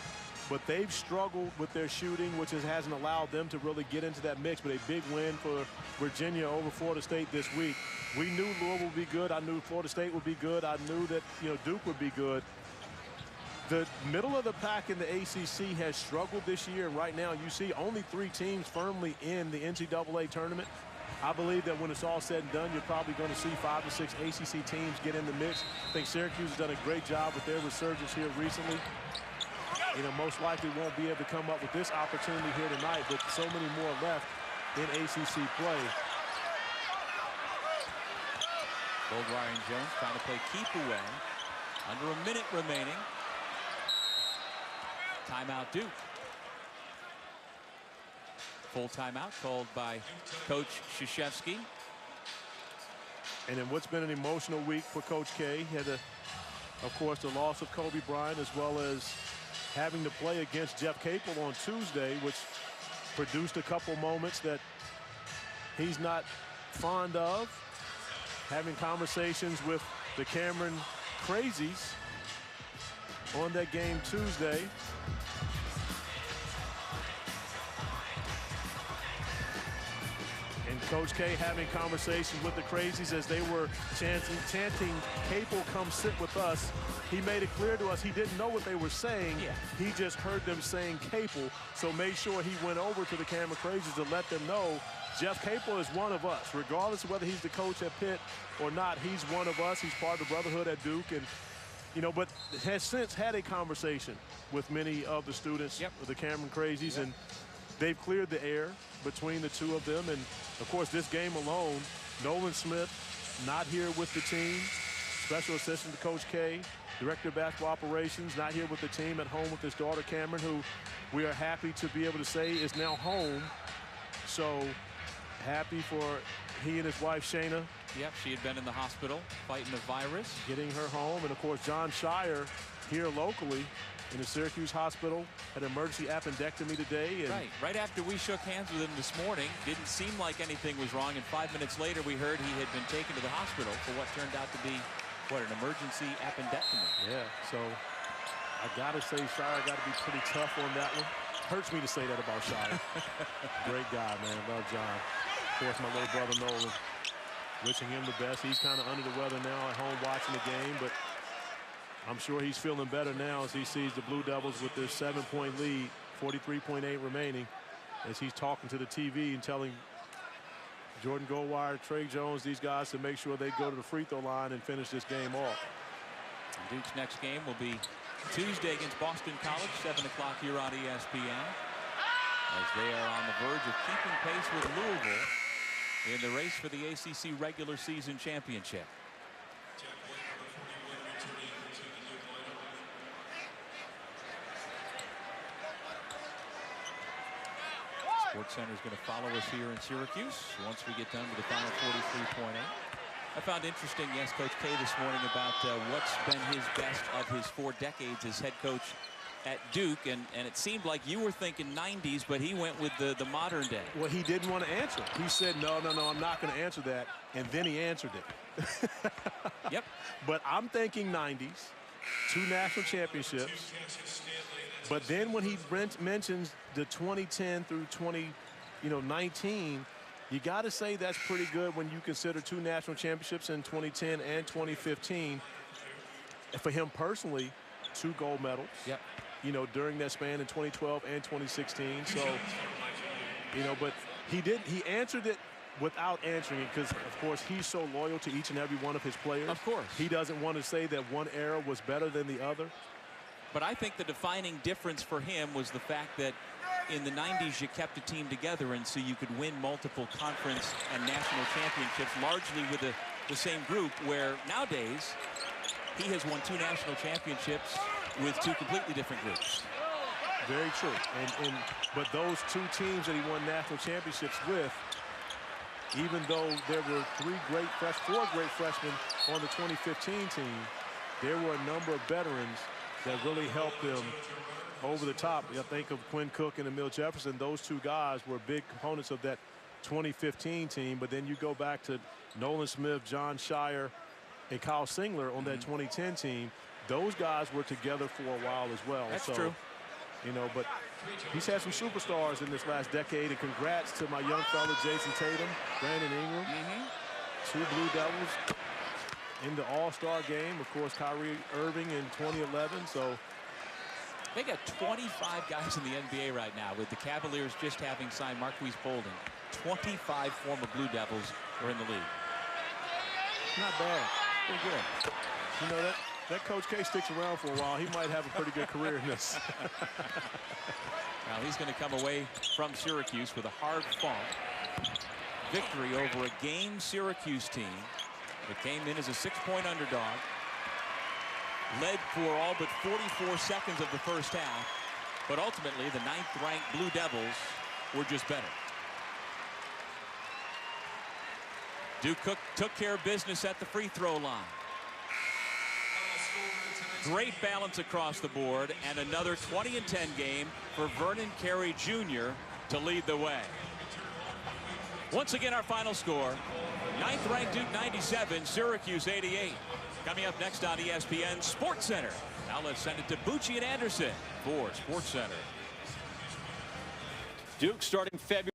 But they've struggled with their shooting, which hasn't allowed them to really get into that mix. But a big win for Virginia over Florida State this week. We knew Louisville would be good. I knew Florida State would be good. I knew that, Duke would be good. The middle of the pack in the ACC has struggled this year. And right now, you see only 3 teams firmly in the NCAA tournament. I believe that when it's all said and done, you're probably going to see 5 or 6 ACC teams get in the mix. I think Syracuse has done a great job with their resurgence here recently. Most likely won't be able to come up with this opportunity here tonight, but so many more left in ACC play. Goldwire and Jones trying to play keep away. Under a minute remaining. Timeout Duke. Full timeout called by Coach Krzyzewski. And then what's been an emotional week for Coach K. He had, of course, the loss of Kobe Bryant, as well as having to play against Jeff Capel on Tuesday, which produced a couple moments that he's not fond of. Having conversations with the Cameron Crazies on that game Tuesday. And Coach K having conversations with the Crazies as they were chanting, Capel, come sit with us. He made it clear to us he didn't know what they were saying. Yeah. He just heard them saying Capel, so made sure he went over to the Cameron Crazies to let them know Jeff Capel is one of us. Regardless of whether he's the coach at Pitt or not, he's one of us. He's part of the brotherhood at Duke. And, you know, but has since had a conversation with many of the students, the Cameron Crazies, and they've cleared the air between the two of them. And, of course, this game alone, Nolan Smith not here with the team. Special assistant to Coach K, director of basketball operations, not here with the team, at home with his daughter Cameron, who we are happy to be able to say is now home. So happy for he and his wife Shayna. Yep, she had been in the hospital fighting the virus. Getting her home. And of course John Shire here locally in the Syracuse hospital had an emergency appendectomy today. And right after we shook hands with him this morning, didn't seem like anything was wrong, and 5 minutes later we heard he had been taken to the hospital for what turned out to be an emergency appendectomy. Yeah, so I gotta say Shire got to be pretty tough on that one. Hurts me to say that about Shire. Great guy, man. Love John. Of course, my little brother Nolan. Wishing him the best. He's kind of under the weather now at home watching the game, but I'm sure he's feeling better now as he sees the Blue Devils with their 7-point lead, 43.8 remaining, as he's talking to the TV and telling Jordan Goldwire, Trey Jones, these guys to make sure they go to the free throw line and finish this game off. And Duke's next game will be Tuesday against Boston College, 7 o'clock here on ESPN, as they are on the verge of keeping pace with Louisville in the race for the ACC regular season championship. SportsCenter is going to follow us here in Syracuse once we get done with the final 43.8. I found interesting, yes, Coach K this morning about what's been his best of his 4 decades as head coach at Duke, and it seemed like you were thinking 90s, but he went with the modern day. Well, he didn't want to answer. He said, no, I'm not going to answer that, and then he answered it. Yep. But I'm thinking 90s, 2 national championships. But then when he mentions the 2010 through 2019, you got to say that's pretty good when you consider 2 national championships in 2010 and 2015. For him personally, 2 gold medals. Yep. You know, during that span in 2012 and 2016. So, you know, but he answered it without answering it because, of course, he's so loyal to each and every one of his players. Of course. He doesn't want to say that one era was better than the other. But I think the defining difference for him was the fact that in the 90s you kept a team together, and so you could win multiple conference and national championships largely with the same group, where nowadays he has won 2 national championships with 2 completely different groups. Very true. But those 2 teams that he won national championships with, even though there were 4 great freshmen on the 2015 team, there were a number of veterans that really helped them over the top. I think of Quinn Cook and Emil Jefferson. Those 2 guys were big components of that 2015 team. But then you go back to Nolan Smith, John Shire, and Kyle Singler on that 2010 team. Those guys were together for a while as well. That's true. You know, but he's had some superstars in this last decade. And congrats to my young fella, Jason Tatum, Brandon Ingram. 2 Blue Devils in the All-Star game. Of course, Kyrie Irving in 2011. So they got 25 guys in the NBA right now, with the Cavaliers just having signed Marquise Bolden. 25 former Blue Devils are in the league. Not bad. Pretty good. You know, that Coach K sticks around for a while. He might have a pretty good career in this. Now he's going to come away from Syracuse with a hard-fought victory over a game Syracuse team that came in as a 6-point underdog, led for all but 44 seconds of the first half, but ultimately the 9th-ranked Blue Devils were just better. Duke took care of business at the free throw line. Great balance across the board, and another 20-10 game for Vernon Carey Jr. to lead the way. Once again, our final score, 9th-ranked Duke 97, Syracuse 88. Coming up next on ESPN SportsCenter. Now let's send it to Bucci and Anderson for SportsCenter. Duke starting February.